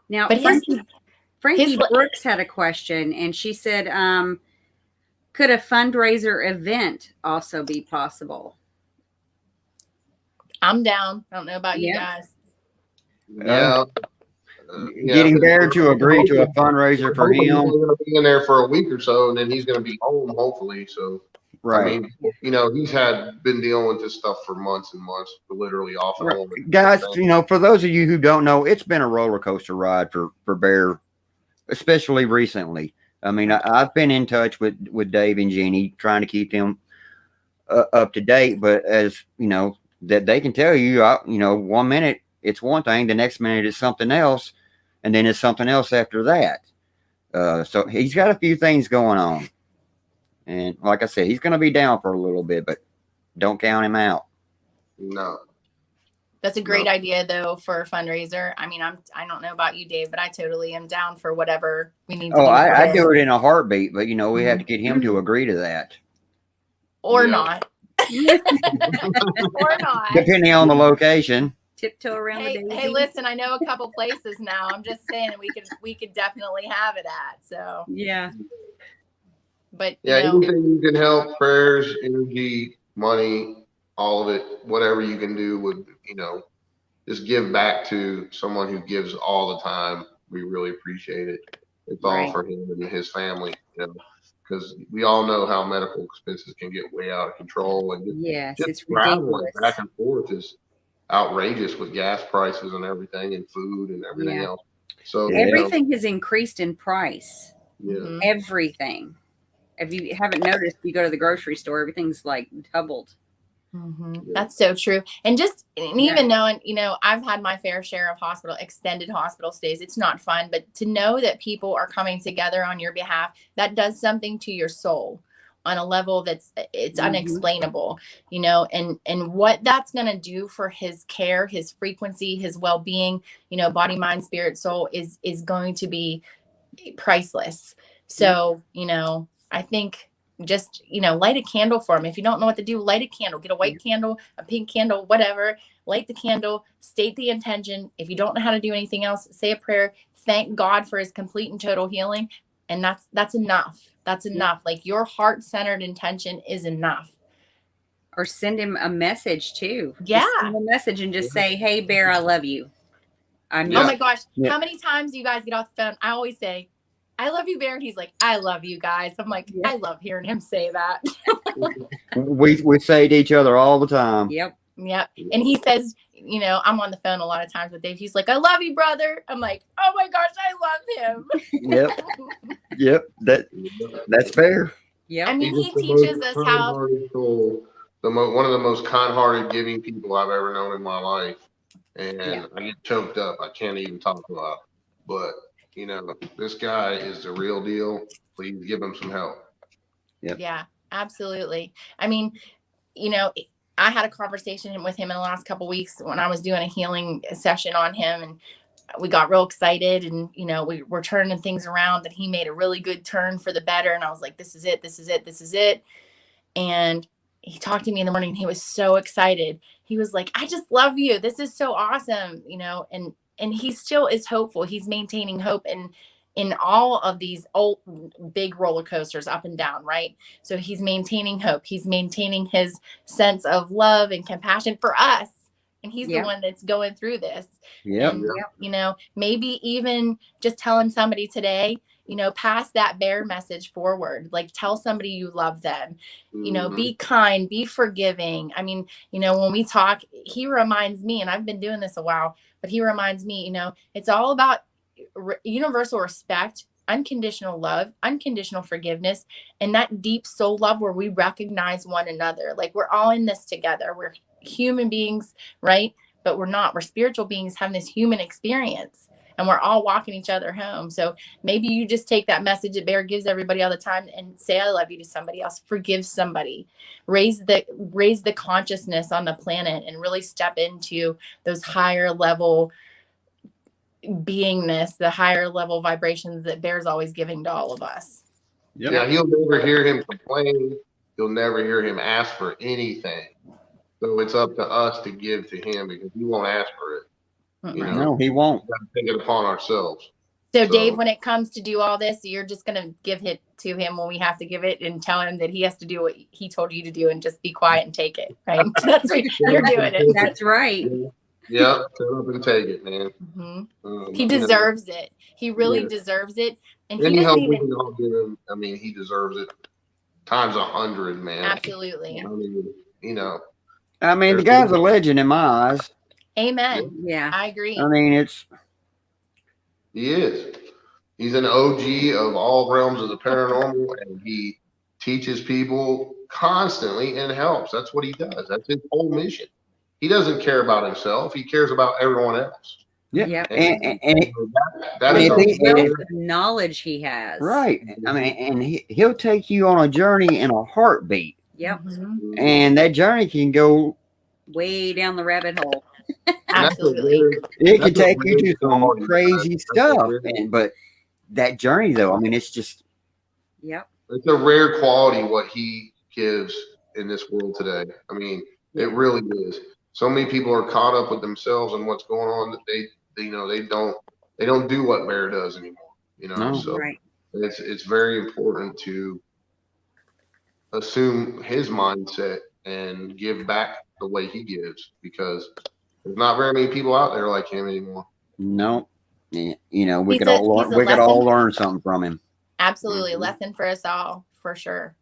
Now, But Frankie Brooks had a question, and she said, could a fundraiser event also be possible? I'm down. I don't know about you guys. Yeah. Getting Bear to agree to a fundraiser for He's him. going to be in there for a week or so, and then he's going to be home, hopefully. So, Right. I mean, he's been dealing with this stuff for months and months, literally off and on. Guys, for those of you who don't know, it's been a roller coaster ride for Bear, especially recently. I mean, I've been in touch with Dave and Jenny, trying to keep them up to date. But as that they can tell you, 1 minute it's one thing, the next minute it's something else, and then it's something else after that. So he's got a few things going on. And like I said, he's going to be down for a little bit, but don't count him out. No. That's a great idea, though, for a fundraiser. I mean, I don't know about you, Dave, but I totally am down for whatever we need to do. I do it in a heartbeat, but we have to get him to agree to that. Or not. Or not. Depending on the location. Tiptoe around the daisy. Hey, listen, I know a couple places now. I'm just saying we could definitely have it at. So yeah. But anything you can help, prayers, energy, money, all of it, whatever you can do would, just give back to someone who gives all the time. We really appreciate it. It's all for him and his family, because we all know how medical expenses can get way out of control, and just it's traveling ridiculous. back and forth is outrageous with gas prices and everything, and food and everything else. So everything has increased in price. Yeah. Everything. If you haven't noticed, you go to the grocery store, everything's like doubled. That's so true. And even knowing, I've had my fair share of extended hospital stays. It's not fun, but to know that people are coming together on your behalf, that does something to your soul on a level it's unexplainable, and what that's going to do for his care, his frequency, his well-being, body, mind, spirit, soul is going to be priceless. So, I think just, light a candle for him. If you don't know what to do, light a candle, get a white candle, a pink candle, whatever, light the candle, state the intention. If you don't know how to do anything else, say a prayer, thank God for his complete and total healing. And that's enough. That's enough. Like, your heart-centered intention is enough. Or send him a message too. Yeah. Just send him a message and just say, hey, Bear, I love you. Oh my gosh. Yeah. How many times do you guys get off the phone? I always say, I love you, Bear. And he's like, I love you guys. I'm like, I love hearing him say that. we say to each other all the time. Yep. And he says, I'm on the phone a lot of times with Dave. He's like, I love you, brother. I'm like, oh my gosh, I love him. Yep. That's fair. Yeah. I mean, he teaches us how. One of the most kind-hearted, giving people I've ever known in my life. And I get choked up. I can't even talk about it. But this guy is the real deal. Please give him some help. Yeah, absolutely. I mean, I had a conversation with him in the last couple of weeks when I was doing a healing session on him, and we got real excited, and we were turning things around, and he made a really good turn for the better. And I was like, this is it. And he talked to me in the morning, and he was so excited. He was like, I just love you. This is so awesome. And he still is hopeful. He's maintaining hope in all of these old big roller coasters up and down, right? So he's maintaining hope. He's maintaining his sense of love and compassion for us. And he's the one that's going through this. Maybe even just telling somebody today, pass that Bear message forward. Like, tell somebody you love them, be kind, be forgiving. I mean, when we talk, he reminds me, and I've been doing this a while, but he reminds me, it's all about universal respect, unconditional love, unconditional forgiveness, and that deep soul love where we recognize one another. Like, we're all in this together. We're human beings, right? But we're not. We're spiritual beings having this human experience, and we're all walking each other home. So maybe you just take that message that Bear gives everybody all the time and say, I love you to somebody else, forgive somebody, raise the consciousness on the planet, and really step into those higher level beingness, the higher level vibrations that Bear's always giving to all of us. Yep. Yeah, you'll never hear him complain. You'll never hear him ask for anything. So it's up to us to give to him because he won't ask for it. You know, No, he won't. we got to take it upon ourselves. So Dave, when it comes to do all this, you're just going to give it to him when we have to give it and tell him that he has to do what he told you to do and just be quiet and take it, right? That's what you're doing it. That's right. Yeah, shut up and take it, man. He deserves it. He really deserves it. And he doesn't even. Give him, I mean, he deserves it times 100, man. Absolutely. I mean, you know. I mean, the guy's a legend in my eyes. Amen. Yeah. I agree. I mean, He is. He's an OG of all realms of the paranormal, and he teaches people constantly and helps. That's what he does. That's his whole mission. He doesn't care about himself. He cares about everyone else. Yeah. Yep. And that is he- The wealth of knowledge he has. right. I mean, and he'll take you on a journey in a heartbeat. Yep. And that journey can go, Way down the rabbit hole. Absolutely. it can take you to some crazy stuff. But that journey, though, I mean, it's just. Yep. It's a rare quality what he gives in this world today. I mean, it really is. So many people are caught up with themselves and what's going on that they don't do what Bear does anymore. You know, No. so Right. it's very important to assume his mindset and give back the way he gives, because there's not very many people out there like him anymore. No. You know, we He's could a all lesson. learn something from him. Absolutely. Mhm. Lesson for us all, for sure.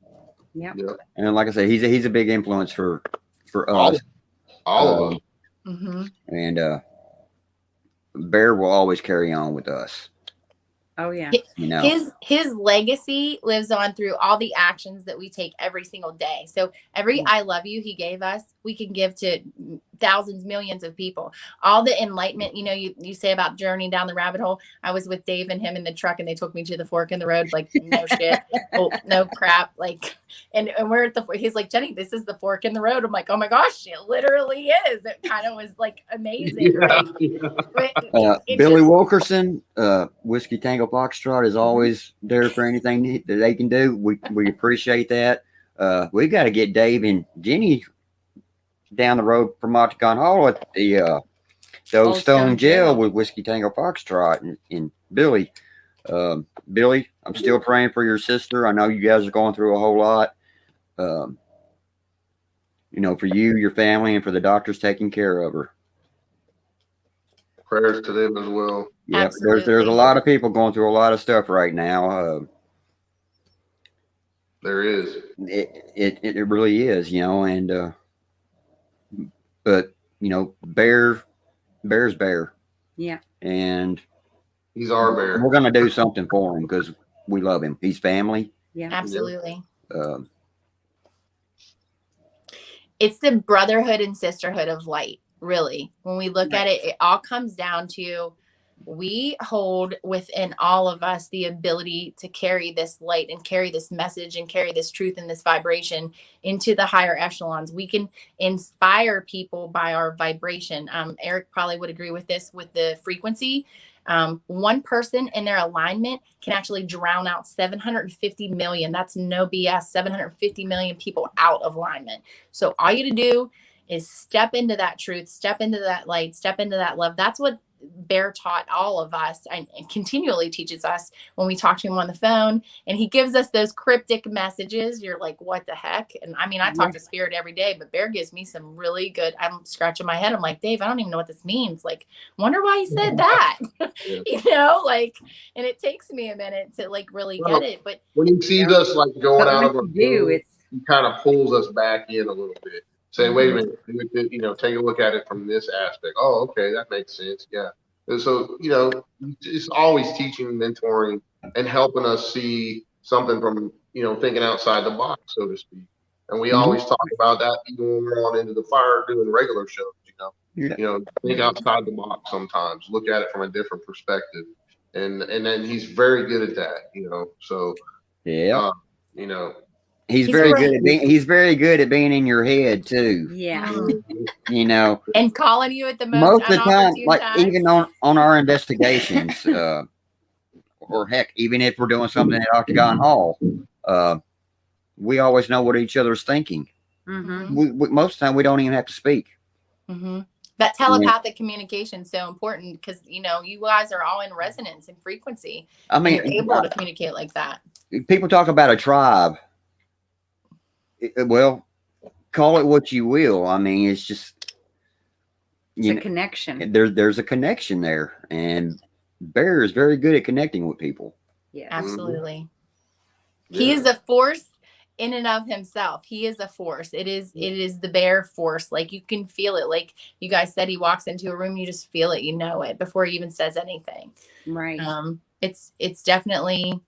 Yep. Yep. And like I said, he's a big influence for All, us. all of us. And Bear will always carry on with us. Oh yeah. You know, His legacy lives on through all the actions that we take every single day. So every I love you he gave us, we can give to thousands, millions of people. All the enlightenment, you know, you say about journey down the rabbit hole. I was with Dave and him in the truck, and they took me to the fork in the road. Like, no shit, oh, no crap. Like, and we're at he's like, Jenny, this is the fork in the road. I'm like, oh my gosh, it literally is. It kind of was like amazing. Billy Wilkerson, Whiskey Tango Foxtrot is always there for anything that they can do. We appreciate that. We got to get Dave and Jenny down the road from Octagon Hall at the Old Stone Jail with Whiskey Tango Foxtrot and Billy. Billy, I'm still praying for your sister. I know you guys are going through a whole lot. You know, for you, your family, and for the doctors taking care of her. Prayers to them as well. Yep, there's a lot of people going through a lot of stuff right now. There is. It really is, you know, and but you know, Bear's Bear. Yeah. And he's our Bear. We're gonna do something for him because we love him. He's family. Yeah. Absolutely. Um, It's the brotherhood and sisterhood of light, really. When we look at it, it all comes down to we hold within all of us the ability to carry this light and carry this message and carry this truth and this vibration into the higher echelons. We can inspire people by our vibration. Eric probably would agree with this with the frequency. One person in their alignment can actually drown out 750 million. That's no BS. 750 million people out of alignment. So all you to do is step into that truth, step into that light, step into that love. That's what Bear taught all of us and continually teaches us when we talk to him on the phone, and he gives us those cryptic messages. You're like, what the heck? And I mean, I talk to Spirit every day, but Bear gives me some really good, I'm scratching my head. I'm like, Dave, I don't even know what this means. Like, wonder why he said that. You know, like, and it takes me a minute to like really get it. But when he sees us like going But out of when our you do, room, it's he kind of pulls us back in a little bit, saying, wait a minute, you know, take a look at it from this aspect. Oh, okay, that makes sense. Yeah. And so, you know, it's always teaching, mentoring, and helping us see something from, you know, thinking outside the box, so to speak. And we always talk about that even when we're on Into the Fire doing regular shows, you know. Yeah. You know, think outside the box sometimes, look at it from a different perspective. And then he's very good at that, you know. So, yeah. You know, He's very good at being in your head too. yeah. You know, and calling you at the most of the time, unopportune like times. even on our investigations, or heck, even if we're doing something at Octagon Hall, we always know what each other's thinking. Mm-hmm. We most of the time we don't even have to speak. Mm-hmm. That telepathic communication is so important because you guys are all in resonance and frequency. I mean, you're able to communicate like that. People talk about a tribe. Well, call it what you will. I mean, it's just It's a connection. There's a connection there, and Bear is very good at connecting with people. Yeah, Absolutely. Yeah. He is a force in and of himself. He is a force. It is the Bear force. Like you can feel it. Like you guys said, he walks into a room, you just feel it, you know it before he even says anything. right. It's definitely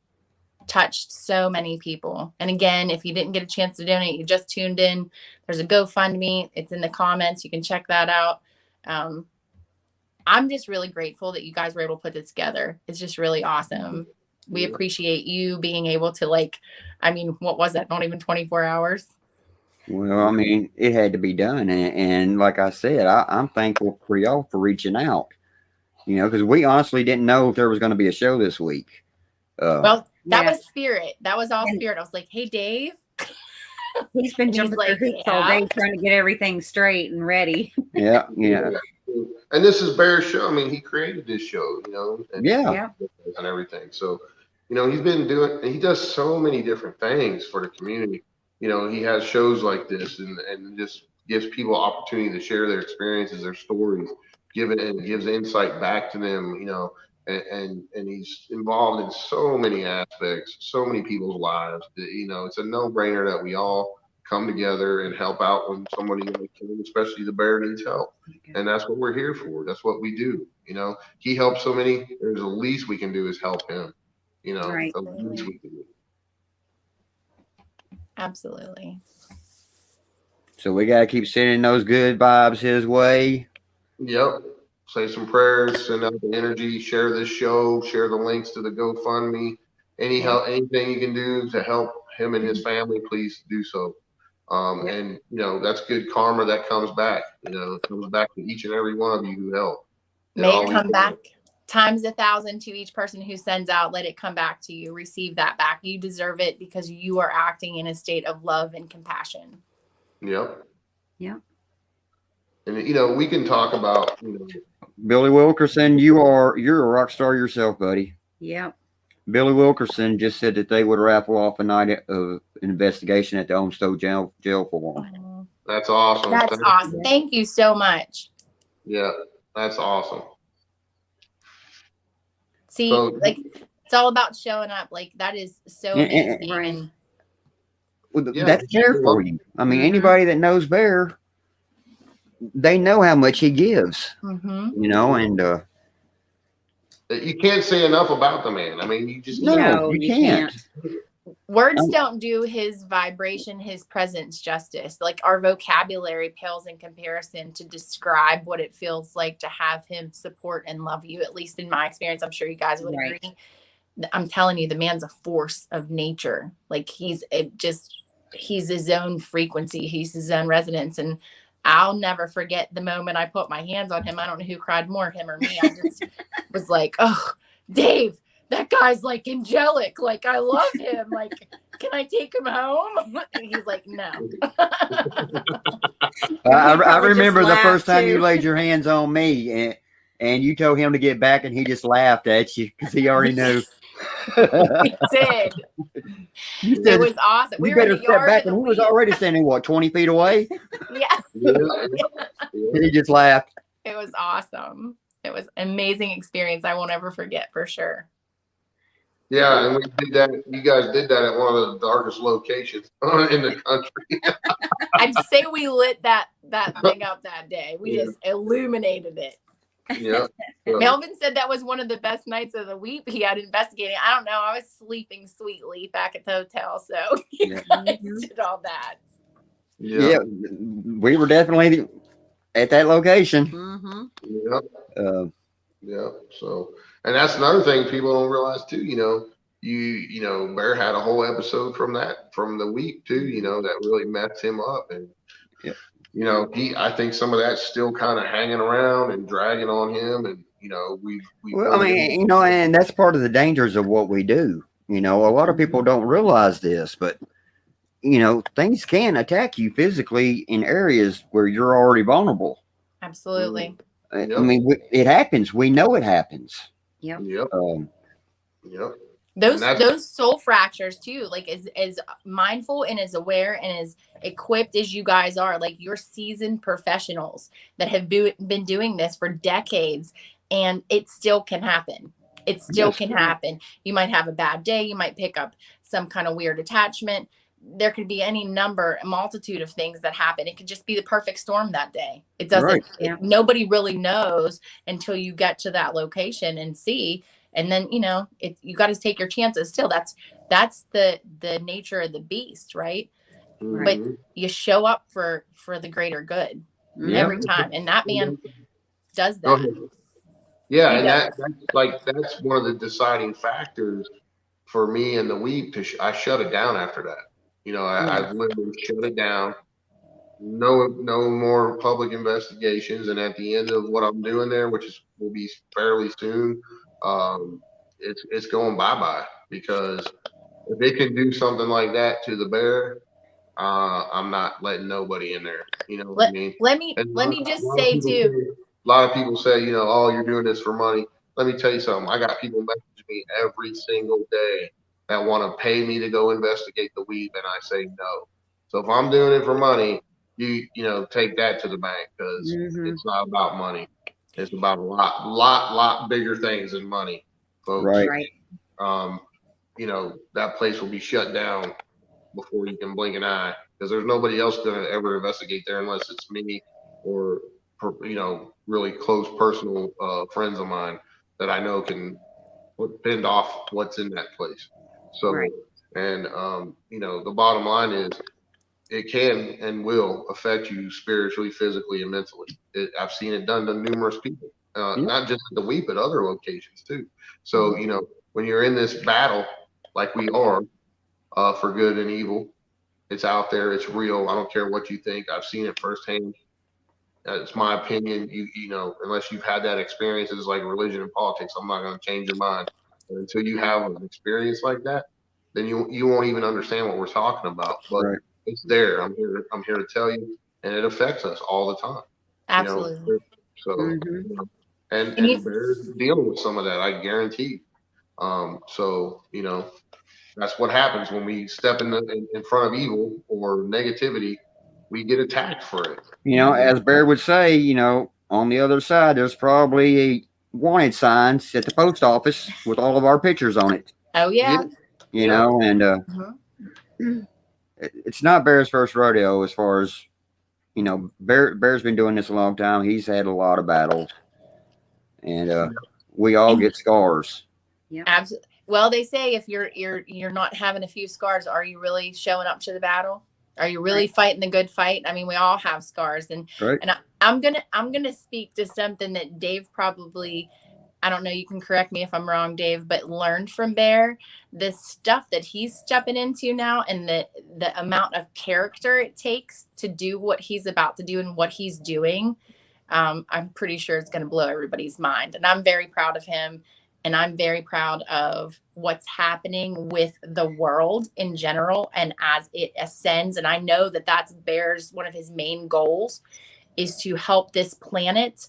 touched so many people. And again, if you didn't get a chance to donate, you just tuned in, there's a GoFundMe. It's in the comments. You can check that out. I'm just really grateful that you guys were able to put this together. It's just really awesome. We appreciate you being able to what was that? Not even 24 hours. Well, I mean, it had to be done, and like I said, I'm thankful for y'all for reaching out. Because we honestly didn't know if there was going to be a show this week. Well, that Yeah. was spirit. That was all spirit. I was like, hey, Dave. He's been And he's jumping like, through hoops all yeah. day trying to get everything straight and ready. Yeah. And this is Bear's show. I mean, he created this show, and, Yeah. and everything. So, he does so many different things for the community. He has shows like this and just gives people opportunity to share their experiences, their stories, gives insight back to them, and he's involved in so many aspects, so many people's lives. It's a no-brainer that we all come together and help out when somebody, especially the Bear, needs help. And that's what we're here for. That's what we do. He helps so many. There's the least we can do is help him. Right. The least we can do. Absolutely. So we got to keep sending those good vibes his way. Yep. Say some prayers, send out the energy, share this show, share the links to the GoFundMe. Anything you can do to help him and his family, please do so. And that's good karma that comes back. It comes back to each and every one of you who help. May it come back times 1,000 to each person who sends out. Let it come back to you. Receive that back. You deserve it because you are acting in a state of love and compassion. Yep. Yeah. And we can talk about Billy Wilkerson, you're a rock star yourself, buddy. Yep. Billy Wilkerson just said that they would raffle off a night of investigation at the Olmsted jail for him. That's awesome. That's awesome. Thank you so much. Yeah, that's awesome. See, it's all about showing up. Like that is so amazing. Right. That's there for you. I mean, anybody that knows Bear, they know how much he gives. Mm-hmm. And you can't say enough about the man. I mean, you just no, you can't. Words don't do his vibration, his presence justice. Like our vocabulary pales in comparison to describe what it feels like to have him support and love you. At least in my experience, I'm sure you guys would agree. I'm telling you, the man's a force of nature. Like he's his own frequency. He's his own resonance. And I'll never forget the moment I put my hands on him. I don't know who cried more, him or me. I just was like, oh, Dave, that guy's like angelic. Like, I love him. Like, can I take him home? And he's like, no. I remember the first time you laid your hands on me and you told him to get back and he just laughed at you because he already knew. He did. It was awesome. We better step back, and he was already standing 20 feet away. Yeah. He just laughed. It was awesome. It was an amazing experience. I won't ever forget for sure. Yeah, and we did that. You guys did that at one of the darkest locations in the country. I'd say we lit that thing up that day. We just illuminated it. Yeah. Melvin said that was one of the best nights of the week he had investigating. I don't know. I was sleeping sweetly back at the hotel, so I did all that. Yeah, we were definitely at that location. Mm-hmm. Yep. Yeah. So, and that's another thing people don't realize too. Bear had a whole episode from the week too. That really messed him up, and I think some of that's still kind of hanging around and dragging on him, and we've Well, I heard mean, and that's part of the dangers of what we do. A lot of people don't realize this, but things can attack you physically in areas where you're already vulnerable. Absolutely. I mean, it happens. We know it happens. Yep. Yep. Yep. Those soul fractures too, like as mindful and as aware and as equipped as you guys are, like you're seasoned professionals that have been doing this for decades, and it still can happen. It still can happen. You might have a bad day. You might pick up some kind of weird attachment. There could be a multitude of things that happen. It could just be the perfect storm that day. It doesn't, Right. Nobody really knows until you get to that location and see. And then, you got to take your chances still. That's the nature of the beast, right? Mm-hmm. But you show up for the greater good every time. And that man does that. Yeah. And that's one of the deciding factors for me in the week. I shut it down after that. I've literally shut it down. No more public investigations. And at the end of what I'm doing there, will be fairly soon, it's going bye-bye, because if it can do something like that to the bear, I'm not letting nobody in there. You know what I mean? Let me just say too. A lot of people say, oh, you're doing this for money. Let me tell you something. I got people message me every single day that want to pay me to go investigate the weed, and I say no. So if I'm doing it for money, you take that to the bank, because it's not about money. It's about a lot bigger things than money, folks. Right. That place will be shut down before you can blink an eye, because there's nobody else going to ever investigate there unless it's me or really close personal friends of mine that I know can fend off what's in that place. So, and the bottom line is, it can and will affect you spiritually, physically, and mentally. I've seen it done to numerous people, not just at the week, but other locations too. So, when you're in this battle, like we are, for good and evil, it's out there, it's real. I don't care what you think. I've seen it firsthand. It's my opinion. Unless you've had that experience, it's like religion and politics. I'm not going to change your mind. But until you have an experience like that, then you won't even understand what we're talking about. But it's there. I'm here to tell you, and it affects us all the time. Absolutely. So, and Bear's dealing with some of that, I guarantee. So that's what happens when we step in front of evil or negativity. We get attacked for it. As Bear would say, on the other side, there's probably a wanted signs at the post office with all of our pictures on it. Oh yeah. And it's not Bear's first rodeo as far as, Bear's been doing this a long time. He's had a lot of battles, and we all get scars. Yeah. Absolutely. Well, they say if you're not having a few scars, are you really showing up to the battle? Are you really fighting the good fight? I mean, we all have scars, and I'm gonna speak to something that Dave probably, I don't know, you can correct me if I'm wrong, Dave, but learned from Bear, the stuff that he's stepping into now, and the amount of character it takes to do what he's about to do and what he's doing. I'm pretty sure it's going to blow everybody's mind, and I'm very proud of him. And I'm very proud of what's happening with the world in general and as it ascends. And I know that that's Bear's, one of his main goals is to help this planet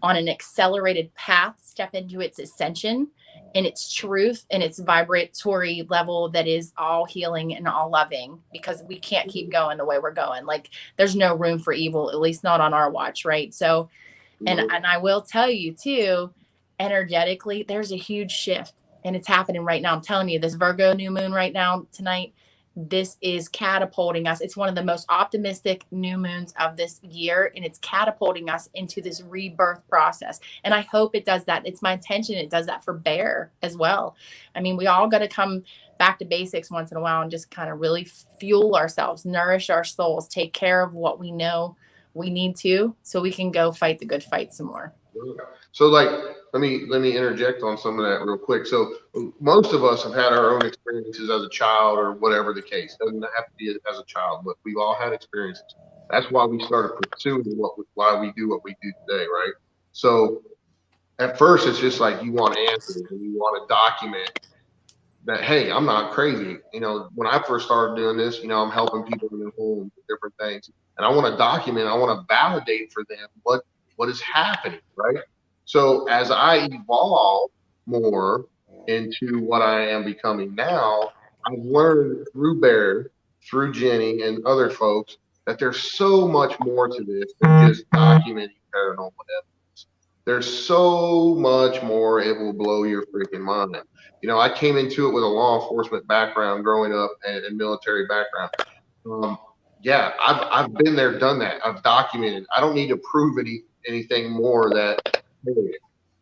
on an accelerated path step into its ascension and its truth and its vibratory level that is all healing and all loving, because we can't keep going the way we're going. Like, there's no room for evil, at least not on our watch, right? So, and I will tell you too, energetically, there's a huge shift, and it's happening right now. I'm telling you, this Virgo new moon right now tonight, this is catapulting us. It's one of the most optimistic new moons of this year, and it's catapulting us into this rebirth process. And I hope it does that. It's my intention it does that for Bear as well. I mean, we all got to come back to basics once in a while and just kind of really fuel ourselves, nourish our souls, take care of what we know we need to, so we can go fight the good fight some more. So, like, let me interject on some of that real quick. So most of us have had our own experiences as a child or whatever the case. Doesn't have to be as a child, but we've all had experiences. That's why we started pursuing why we do what we do today, right? So at first it's just like you want answers and you want to document that, hey, I'm not crazy. You know, when I first started doing this, you know, I'm helping people in their homes with different things. And I want to document, I want to validate for them what is happening, right? So as I evolve more into what I am becoming now, I've learned through Bear, through Jenny and other folks that there's so much more to this than just documenting paranormal evidence. There's so much more. It will blow your freaking mind. You know, I came into it with a law enforcement background growing up and military background. Um, yeah, I've been there, done that. I've documented. I don't need to prove anything more that, hey,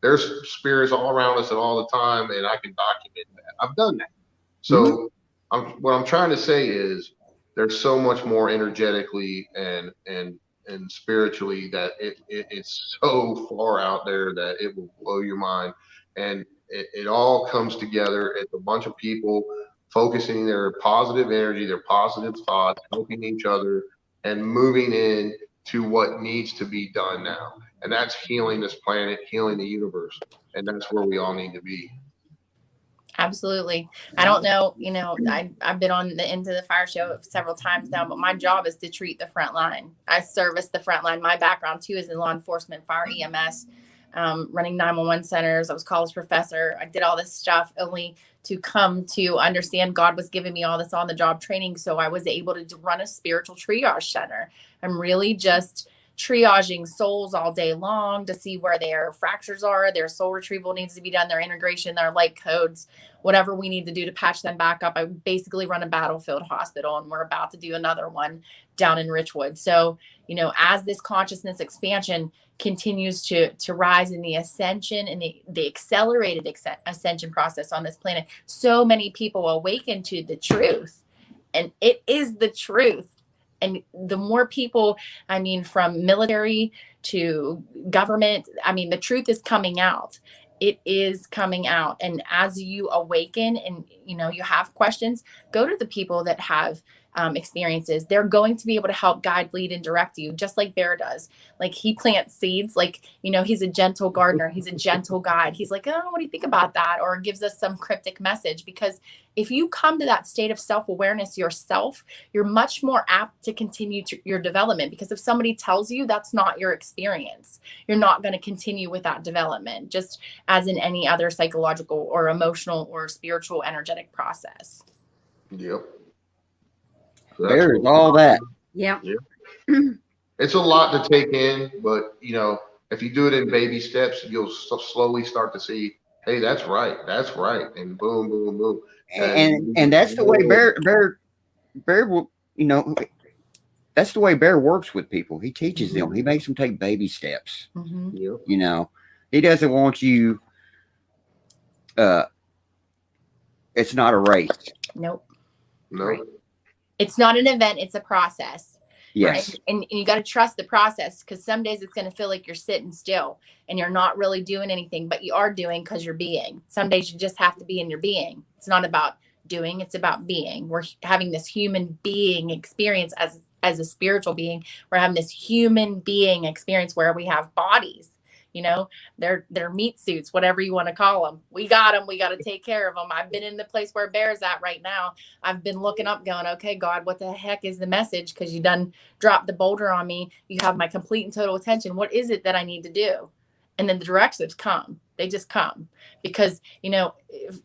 there's spirits all around us at all the time, and I can document that. I've done that. So what I'm trying to say is there's so much more energetically and spiritually that it's so far out there that it will blow your mind. And it all comes together. It's a bunch of people focusing their positive energy, their positive thoughts, helping each other, and moving in to what needs to be done now. And that's healing this planet, healing the universe. And that's where we all need to be. Absolutely. I don't know, you know, I've been on the Into the Fire show several times now, but my job is to treat the front line. I service the front line. My background too is in law enforcement, fire, EMS, running 911 centers. I was college professor. I did all this stuff only to come to understand God was giving me all this on the job training. So I was able to run a spiritual triage center. I'm really just triaging souls all day long to see where their fractures are, their soul retrieval needs to be done, their integration, their light codes, whatever we need to do to patch them back up. I basically run a battlefield hospital, and we're about to do another one down in Richwood. So, you know, as this consciousness expansion continues to rise in the ascension and the accelerated ascension process on this planet, so many people awaken to the truth, and it is the truth. And the more people, I mean, from military to government, I mean, the truth is coming out. It is coming out. And as you awaken and, you know, you have questions, go to the people that have experiences. They're going to be able to help guide, lead, and direct you, just like Bear does. Like, he plants seeds, like, you know, he's a gentle gardener. He's a gentle guide. He's like, oh, what do you think about that? Or gives us some cryptic message. Because if you come to that state of self-awareness yourself, you're much more apt to continue your development. Because if somebody tells you that's not your experience, you're not going to continue with that development, just as in any other psychological or emotional or spiritual energetic process. Yep. There's all that. Yeah. It's a lot to take in, but you know, if you do it in baby steps, you'll slowly start to see, hey, that's right, and boom, boom, boom. And that's the way Bear will, you know, that's the way Bear works with people. He teaches them. He makes them take baby steps. Mm-hmm. Yep. You know, he doesn't want you. It's not a race. Nope. No. Right. It's not an event. It's a process. Yes. Right? And you got to trust the process, because some days it's going to feel like you're sitting still and you're not really doing anything, but you are doing because you're being. Some days you just have to be in your being. It's not about doing. It's about being. We're having this human being experience as a spiritual being. We're having this human being experience where we have bodies. You know, they're meat suits, whatever you want to call them. We got them. We got to take care of them. I've been in the place where Bear's at right now. I've been looking up going, okay, God, what the heck is the message? Because you done dropped the boulder on me. You have my complete and total attention. What is it that I need to do? And then the directives come. They just come. Because, you know,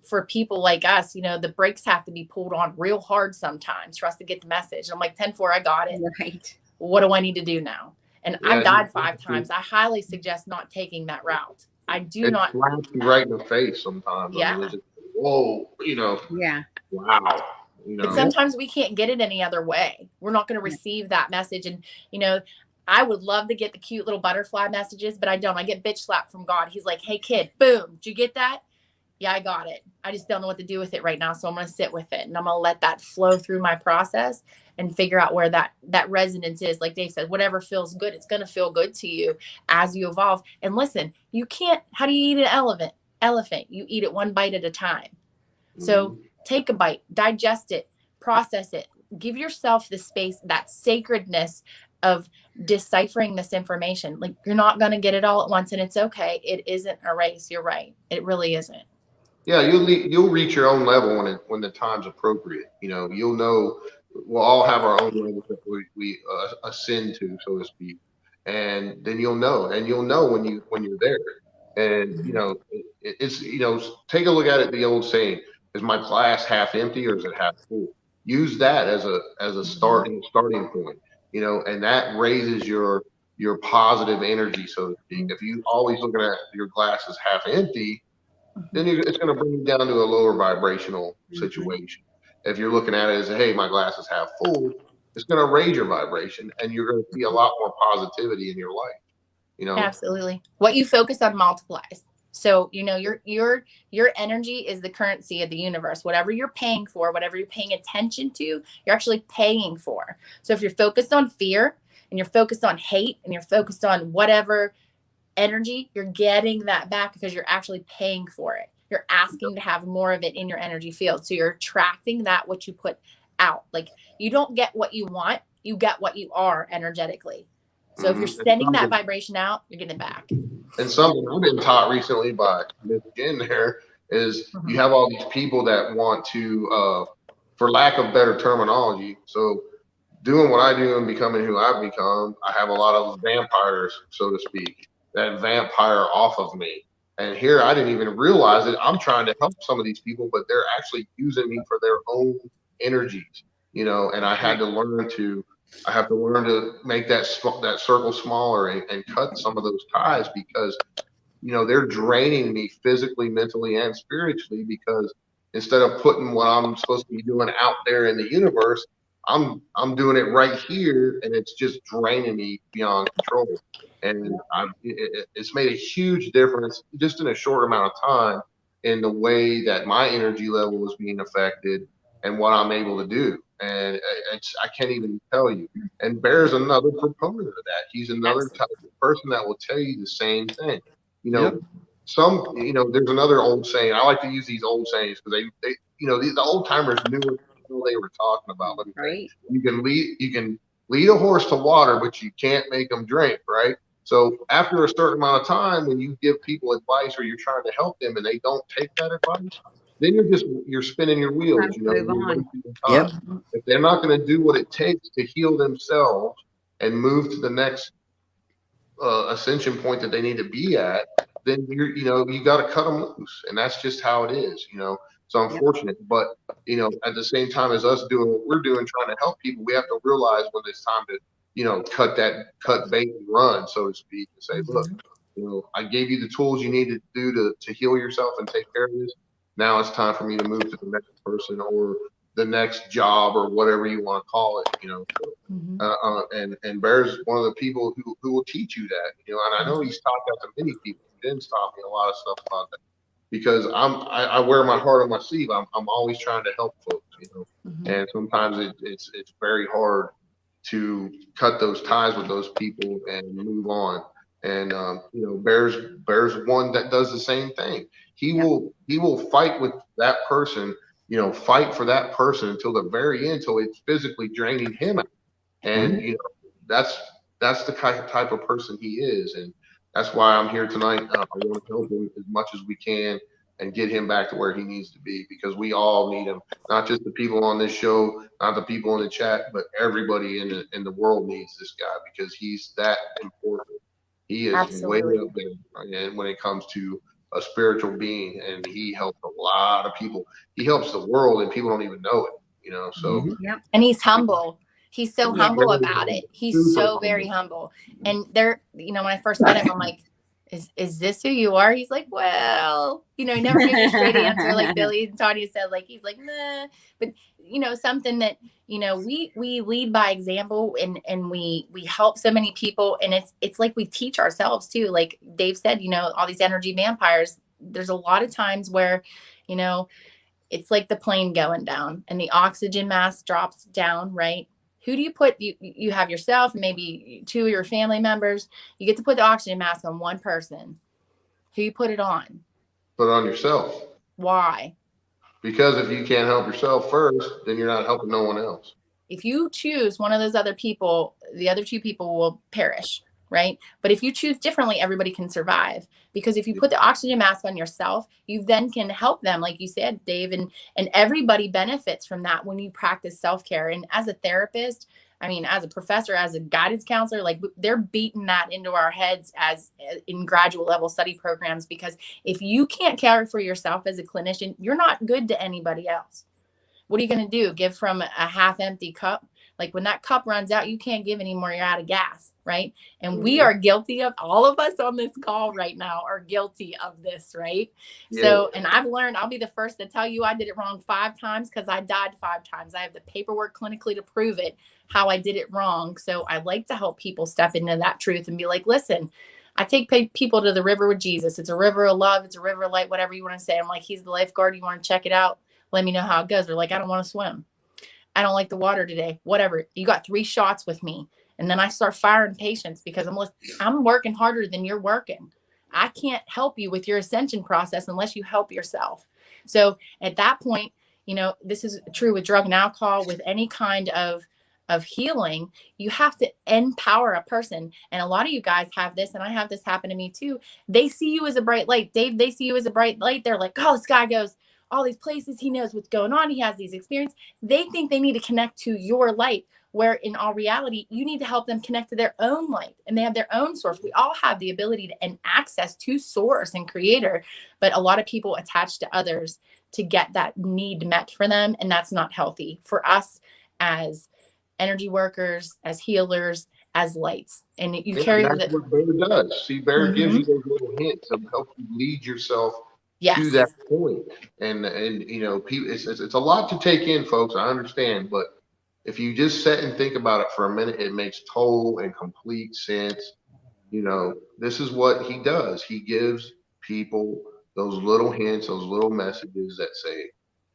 for people like us, you know, the brakes have to be pulled on real hard sometimes for us to get the message. And I'm like, 10-4, I got it. Right. What do I need to do now? And Yeah, I've died 5 times. I highly suggest not taking that route. I do not. It slaps you right in the face sometimes. Yeah. I mean, it's just, whoa, you know. Yeah. Wow. You know. But sometimes we can't get it any other way. We're not going to receive that message. And, you know, I would love to get the cute little butterfly messages, but I don't. I get bitch slapped from God. He's like, hey, kid, boom. Did you get that? Yeah, I got it. I just don't know what to do with it right now. So I'm going to sit with it, and I'm going to let that flow through my process and figure out where that resonance is. Like Dave said, whatever feels good, it's going to feel good to you as you evolve. And listen, you can't, how do you eat an elephant? You eat it one bite at a time. So take a bite, digest it, process it, give yourself the space, that sacredness of deciphering this information. Like, you're not going to get it all at once, and it's okay. It isn't a race. You're right. It really isn't. Yeah, you'll reach your own level when the time's appropriate. You'll know. We'll all have our own levels that we ascend to, so to speak, and then you'll know, when you're there. And it's take a look at it. The old saying: "Is my glass half empty or is it half full?" Use that as a starting point. And that raises your positive energy, so to speak. If you always looking at your glass as half empty, then it's going to bring you down to a lower vibrational situation. If you're looking at it as, hey, my glass is half full, it's going to raise your vibration, and you're going to see a lot more positivity in your life. Absolutely. What you focus on multiplies. So, your energy is the currency of the universe. Whatever you're paying for, whatever you're paying attention to, you're actually paying for. So if you're focused on fear and you're focused on hate and you're focused on whatever energy, you're getting that back because you're actually paying for it. You're asking to have more of it in your energy field. So you're attracting that what you put out. Like, you don't get what you want, you get what you are energetically. So if you're sending that vibration out, you're getting it back. And something I've been taught recently by Miss Jen there is you have all these people that want to, for lack of better terminology, so doing what I do and becoming who I've become, I have a lot of vampires, so to speak, that vampire off of me. And here I didn't even realize it. I'm trying to help some of these people, but they're actually using me for their own energies, and I have to learn to make that circle smaller and cut some of those ties, because they're draining me physically, mentally, and spiritually, because instead of putting what I'm supposed to be doing out there in the universe, I'm doing it right here, and it's just draining me beyond control. And it's made a huge difference just in a short amount of time in the way that my energy level is being affected and what I'm able to do. And I can't even tell you. And Bear's another proponent of that. He's another type of person that will tell you the same thing. There's another old saying. I like to use these old sayings because they the old timers knew what they were talking about. Right. You can lead a horse to water, but you can't make them drink, right? So after a certain amount of time, when you give people advice or you're trying to help them and they don't take that advice, then you're spinning your wheels. Yep. If they're not going to do what it takes to heal themselves and move to the next ascension point that they need to be at, then you got to cut them loose, and that's just how it is. So unfortunate, but at the same time as us doing what we're doing, trying to help people, we have to realize when it's time to cut bait and run, so to speak, and say, look, I gave you the tools you need to do to heal yourself and take care of this. Now it's time for me to move to the next person or the next job or whatever you want to call it. And Bear's one of the people who will teach you that. And I know he's taught that to many people. Jen's taught me a lot of stuff about that, because I wear my heart on my sleeve. I'm always trying to help folks. And sometimes it's very hard to cut those ties with those people and move on. And Bear's one that does the same thing. He will fight with that person, fight for that person until the very end, until it's physically draining him out. And that's the type of person he is, and that's why I'm here tonight. I want to help him as much as we can and get him back to where he needs to be, because we all need him. Not just the people on this show, not the people in the chat, but everybody in the world needs this guy, because he's that important. He is way up there, and when it comes to a spiritual being, and he helps a lot of people. He helps the world, and people don't even know it. So and he's humble. He's so humble about it. He's so very humble. And when I first met him, I'm like, is this who you are? He's like, well, he never gives me a straight answer, like Billy and Tanya said. Like, he's like, nah. But something that we lead by example, and we help so many people, and it's like we teach ourselves too. Like Dave said, all these energy vampires, there's a lot of times where it's like the plane going down and the oxygen mask drops down, right? Who do you put? You have yourself, maybe two of your family members. You get to put the oxygen mask on one person. Who you put it on? Put it on yourself. Why? Because if you can't help yourself first, then you're not helping no one else. If you choose one of those other people, the other two people will perish, right? But if you choose differently, everybody can survive. Because if you put the oxygen mask on yourself, you then can help them, like you said, Dave, and everybody benefits from that when you practice self-care. And as a therapist, I mean, as a professor, as a guidance counselor, like they're beating that into our heads as in graduate level study programs, because if you can't care for yourself as a clinician, you're not good to anybody else. What are you going to do? Give from a half empty cup? Like when that cup runs out, you can't give anymore. You're out of gas, right? And we are guilty of, all of us on this call right now are guilty of this, right? Yeah. So, and I've learned, I'll be the first to tell you I did it wrong 5 times because I died 5 times. I have the paperwork clinically to prove it, how I did it wrong. So I like to help people step into that truth and be like, listen, I take people to the river with Jesus. It's a river of love. It's a river of light, whatever you want to say. I'm like, he's the lifeguard. You want to check it out? Let me know how it goes. They're like, I don't want to swim. I don't like the water today. Whatever. You got 3 shots with me. And then I start firing patients because I'm working harder than you're working. I can't help you with your ascension process unless you help yourself. So at that point, you know, this is true with drug and alcohol, with any kind of healing, you have to empower a person. And a lot of you guys have this, and I have this happen to me too. They see you as a bright light. Dave, they see you as a bright light. They're like, oh, this guy goes all these places. He knows what's going on. He has these experiences. They think they need to connect to your light, where in all reality, you need to help them connect to their own light, and they have their own source. We all have the ability to, and access to source and creator, but a lot of people attach to others to get that need met for them. And that's not healthy for us as energy workers, as healers, as lights. And you carry that's what Bear does. See, Bear gives you those little hints of help you lead yourself to that point. And you know, it's a lot to take in, folks. I understand, but if you just sit and think about it for a minute, it makes total and complete sense. You know, this is what he does. He gives people those little hints, those little messages that say,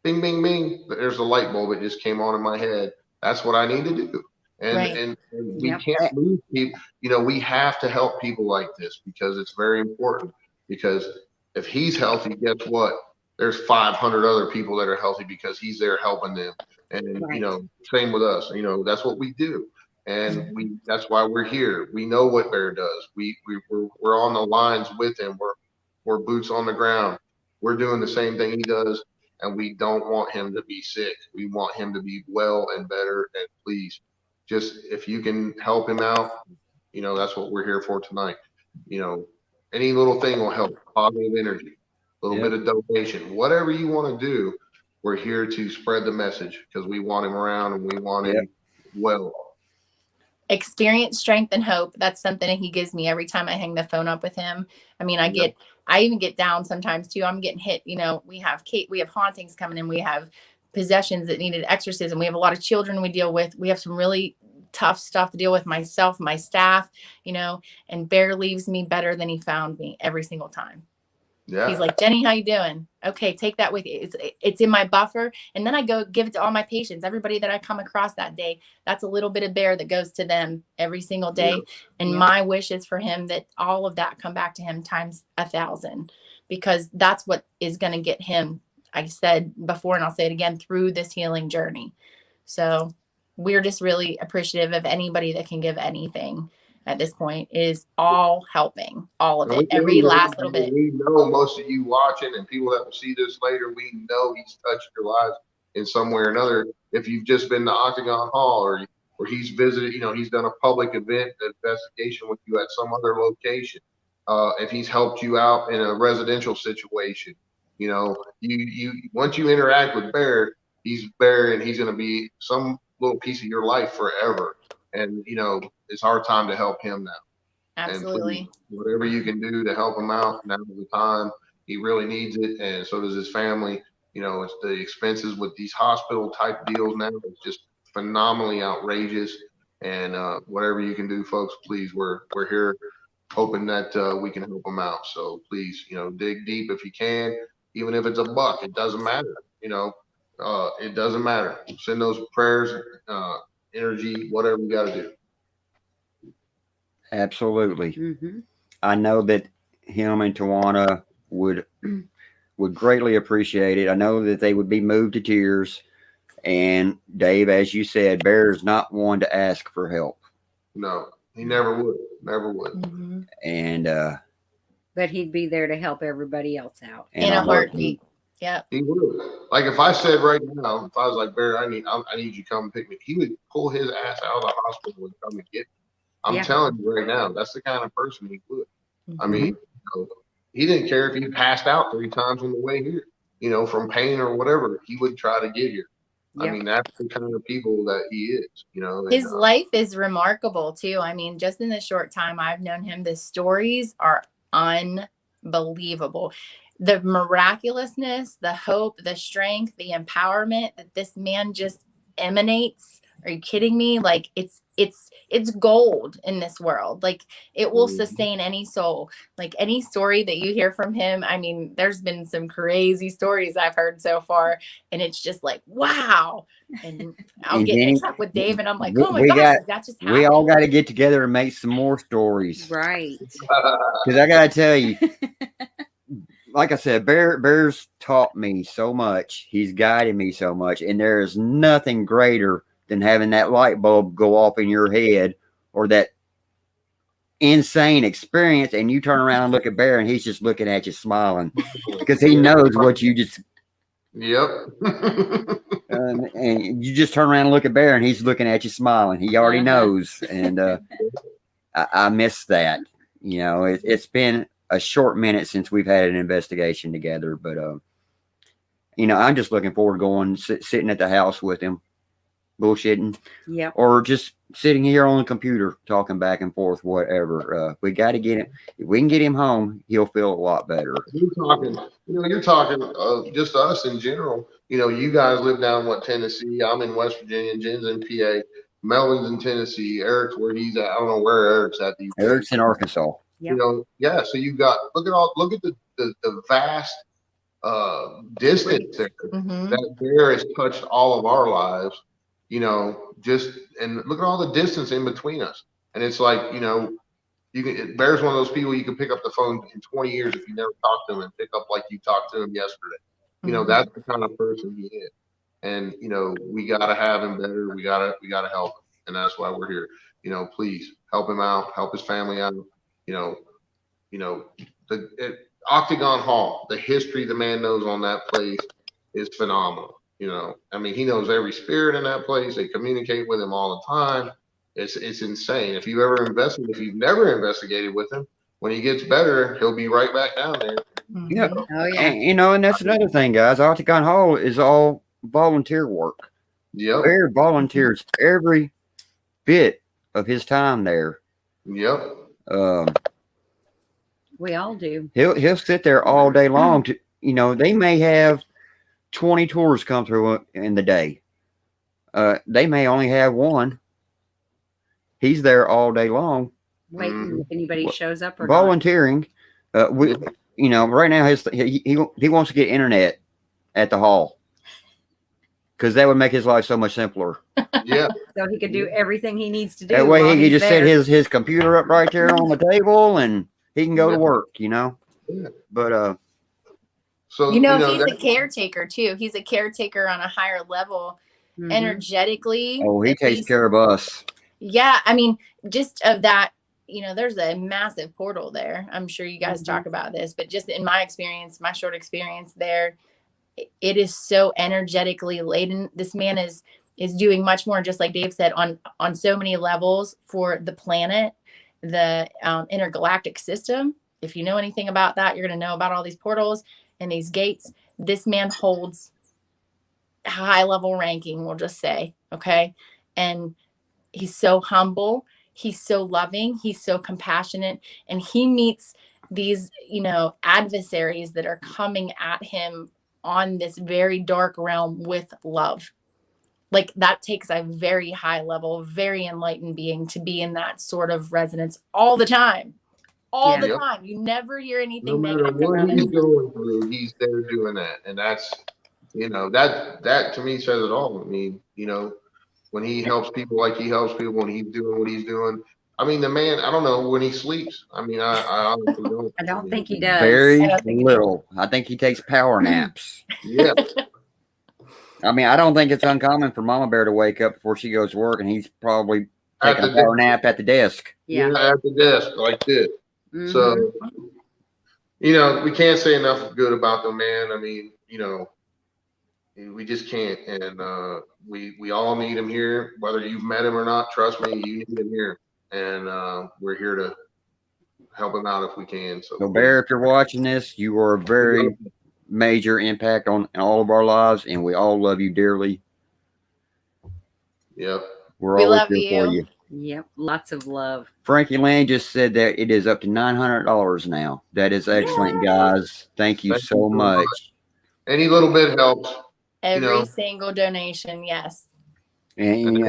bing, bing, bing, there's a light bulb that just came on in my head. That's what I need to do. And we can't lose people. You know, we have to help people like this because it's very important. Because if he's healthy, guess what? There's 500 other people that are healthy because he's there helping them. And, you know, same with us. You know, that's what we do. And that's why we're here. We know what Bear does. We're on the lines with him. We're boots on the ground. We're doing the same thing he does. And we don't want him to be sick. We want him to be well and better. And please, just if you can help him out, you know, that's what we're here for tonight. You know, any little thing will help. Positive energy, a little bit of donation, whatever you want to do. We're here to spread the message because we want him around and we want him well. Experience, strength, and hope. That's something that he gives me every time I hang the phone up with him. I mean, I even get down sometimes too. I'm getting hit. You know, we have hauntings coming in. We have possessions that needed exorcism. We have a lot of children we deal with. We have some really tough stuff to deal with, myself, my staff, you know, and Bear leaves me better than he found me every single time. Yeah. He's like, Jenny, how you doing? Okay, take that with you. It's in my buffer. And then I go give it to all my patients, everybody that I come across that day. That's a little bit of Bear that goes to them every single day. And my wish is for him that all of that come back to him times 1,000, because that's what is going to get him, I said before, and I'll say it again, through this healing journey. So we're just really appreciative of anybody that can give anything. At this point is all helping, all of it, every last little bit. We know most of you watching and people that will see this later, we know he's touched your lives in some way or another. If you've just been to Octagon Hall or he's visited, you know, he's done a public event, investigation with you at some other location. If he's helped you out in a residential situation, you know, you once you interact with Bear, he's Bear and he's going to be some little piece of your life forever. And, you know, it's our time to help him now. Absolutely. And please, whatever you can do to help him out, now's the time. He really needs it. And so does his family. You know, it's the expenses with these hospital type deals now. It's just phenomenally outrageous. And whatever you can do, folks, please, we're here hoping that we can help him out. So please, you know, dig deep if you can, even if it's $1, it doesn't matter. You know, it doesn't matter. Send those prayers, energy, whatever we got to do. Absolutely. I know that him and Tawana would greatly appreciate it. I know that they would be moved to tears And Dave, as you said, Bear is not one to ask for help. No, he never would. Never would. Mm-hmm. And But he'd be there to help everybody else out. In a heartbeat. Yep. He would. Like if I said right now, if I was like, Bear, I need you to come pick me, he would pull his ass out of the hospital and come and get me. I'm telling you right now, that's the kind of person he would. I mean, you know, he didn't care if he passed out 3 times on the way here, you know, from pain or whatever. He would try to get here. I mean, that's the kind of people that he is, you know. His life is remarkable too. I mean, just in the short time I've known him, the stories are unbelievable. The miraculousness, the hope, the strength, the empowerment that this man just emanates. Are you kidding me? Like it's gold in this world. Like it will sustain any soul. Like any story that you hear from him. I mean, there's been some crazy stories I've heard so far, and it's just like, wow. And I'll get in touch with Dave, and I'm like, oh my gosh, that just happened. We all got to get together and make some more stories, Right? Because I got to tell you, like I said, Bear's taught me so much. He's guided me so much, and there is nothing greater than having that light bulb go off in your head, or that insane experience, and you turn around and look at Bear, and he's just looking at you smiling because he knows what you just. Yep. And you just turn around and look at Bear, and he's looking at you smiling. He already knows, and I miss that. You know, it's been a short minute since we've had an investigation together, but you know, I'm just looking forward to going sitting at the house with him, bullshitting, or just sitting here on the computer talking back and forth, whatever. We got to get him. If we can get him home, he'll feel a lot better. You're talking just us in general. You know, you guys live down Tennessee. I'm in West Virginia. Jen's in PA. Melvin's in Tennessee. Eric's where he's at. I don't know where Eric's at. Eric's in Arkansas. You know, so you got look at the vast distance there that Bear has touched all of our lives. You know, and look at all the distance in between us. And it's like, you know, Bear's one of those people you can pick up the phone in 20 years if you never talked to him and pick up like you talked to him yesterday. You know, that's the kind of person he is. And, you know, we got to have him better. We got to help him. And that's why we're here. You know, please help him out, help his family out. You know, Octagon Hall, the history the man knows on that place is phenomenal. You know, I mean, he knows every spirit in that place. They communicate with him all the time. It's insane. If you've never investigated with him, when he gets better, he'll be right back down there. Yeah. Oh yeah. And, you know, and that's another thing, guys. Octagon Hall is all volunteer work. Yep. Bear volunteers every bit of his time there. Yep. We all do. He'll sit there all day long. To, you know, they may have 20 tours come through in the day. They may only have one. He's there all day long, waiting if anybody shows up or volunteering. We, you know, right now he wants to get internet at the hall because that would make his life so much simpler. Yeah. So he could do everything he needs to do. That way he could just set his computer up right there on the table and he can go to work, you know. Yeah. But so you know he's a caretaker too. He's a caretaker on a higher level, energetically. Oh, he takes care of us. Yeah, I mean, just of that, you know, there's a massive portal there. I'm sure you guys talk about this, but just in my experience, my short experience there, it is so energetically laden. This man is doing much more, just like Dave said, on so many levels for the planet, the intergalactic system. If you know anything about that, you're going to know about all these portals and these gates. This man holds high level ranking, we'll just say, okay? And he's so humble. He's so loving. He's so compassionate. And he meets these, you know, adversaries that are coming at him on this very dark realm with love. Like that takes a very high level, very enlightened being to be in that sort of resonance all the time. All the time. You never hear anything negative. No matter what he's going through, he's there doing that. And that's, you know, that to me says it all. I mean, you know, when he helps people like he helps people, when he's doing what he's doing. I mean, the man, I don't know when he sleeps. I mean, I honestly don't. I don't think he does. Very little. I think he takes power naps. Yeah. I mean, I don't think it's uncommon for Mama Bear to wake up before she goes to work, and he's probably At taking a the power nap at the desk. Yeah. at the desk like this. Mhm. So, you know, we can't say enough good about them, man. I mean, you know, we just can't. And we all need him here, whether you've met him or not. Trust me, you need him here, and we're here to help him out if we can. So, So, Bear, if you're watching this, you are a very major impact on all of our lives, and we all love you dearly. Yep. We're We always love here for you. you. Yep. Lots of love. Frankie Lane just said that it is up to $900 now. That is excellent, guys. Thank you so much. Any little bit helps. Every know. single donation, yes. And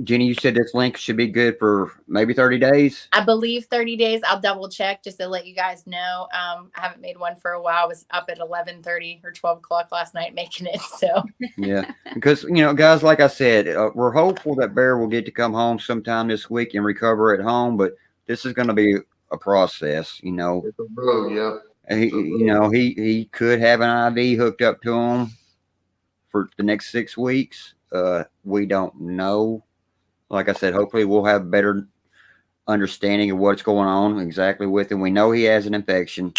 Jenny, you said this link should be good for maybe 30 days. I believe 30 days. I'll double check just to let you guys know. I haven't made one for a while. I was up at 11:30 or 12 o'clock last night making it. So Yeah, because guys, like I said, we're hopeful that Bear will get to come home sometime this week and recover at home. But this is going to be a process. It's a road, yep. He could have an IV hooked up to him for the next 6 weeks. We don't know. Like I said, hopefully we'll have better understanding of what's going on exactly with him. We know he has an infection.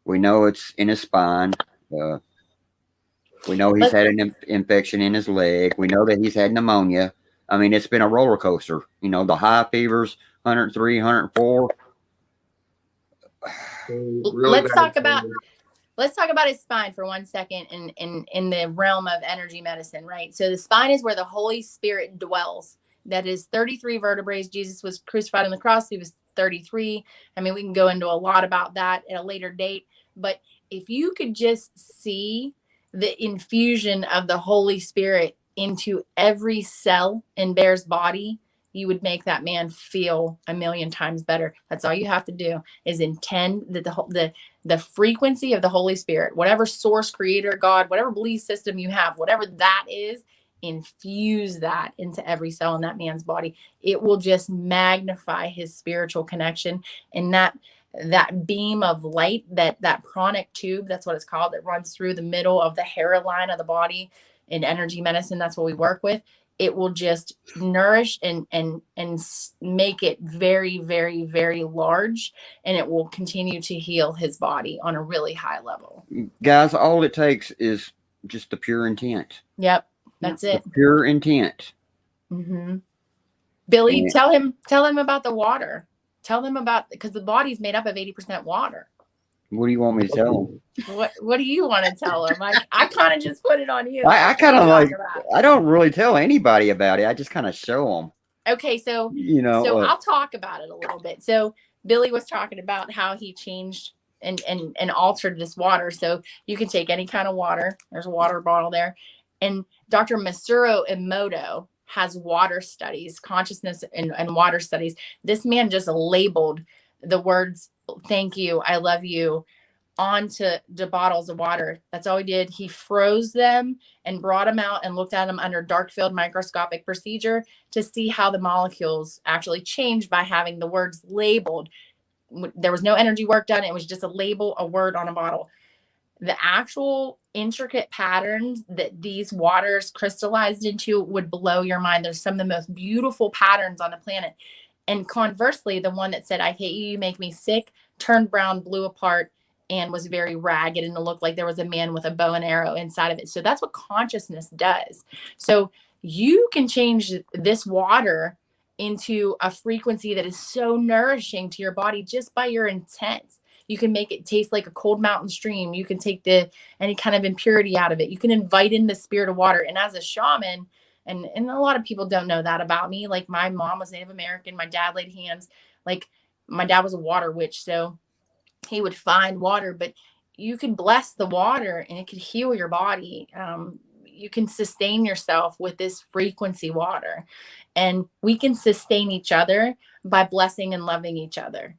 We know it's in his spine. We know he's had an infection in his leg. We know that he's had pneumonia. I mean, it's been a roller coaster. The high fevers, 103, 104. Really let's talk about his spine for 1 second in the realm of energy medicine, right? So the spine is where the Holy Spirit dwells. That is 33 vertebrae. Jesus was crucified on the cross. He was 33. I mean, we can go into a lot about that at a later date. But if you could just see the infusion of the Holy Spirit into every cell in Bear's body, you would make that man feel a million times better. That's all you have to do is intend that the frequency of the Holy Spirit, whatever source, creator, God, whatever belief system you have, whatever that is, infuse that into every cell in that man's body. It will just magnify his spiritual connection. And that beam of light, that pranic tube, that's what it's called, that runs through the middle of the hairline of the body. In energy medicine, that's what we work with. It will just nourish and make it very, very, very large, and it will continue to heal his body on a really high level. Guys, all it takes is just the pure intent. Yep, that's it. The pure intent. Mm-hmm. Billy, tell him about the water. Tell them about, because the body's made up of 80% water. What do you want me to tell them? What do you want to tell them? I kind of just put it on you. I kind of I don't really tell anybody about it. I just kind of show them. Okay, so I'll talk about it a little bit. So Billy was talking about how he changed and altered this water. So you can take any kind of water. There's a water bottle there. And Dr. Masaru Emoto has water studies, consciousness and water studies. This man just labeled the words, "Thank you, I love you," onto the bottles of water. That's all he did. He froze them and brought them out and looked at them under dark field microscopic procedure to see how the molecules actually changed by having the words labeled. There was no energy work done. It was just a label, a word on a bottle. The actual intricate patterns that these waters crystallized into would blow your mind. There's some of the most beautiful patterns on the planet. And conversely, the one that said, "I hate you, you make me sick," turned brown, blew apart, and was very ragged, and it looked like there was a man with a bow and arrow inside of it. So that's what consciousness does. So you can change this water into a frequency that is so nourishing to your body just by your intent. You can make it taste like a cold mountain stream. You can take any kind of impurity out of it. You can invite in the spirit of water. And as a shaman, and a lot of people don't know that about me. Like, my mom was Native American. My dad laid hands. Like, my dad was a water witch. So he would find water, but you can bless the water and it could heal your body. You can sustain yourself with this frequency water, and we can sustain each other by blessing and loving each other.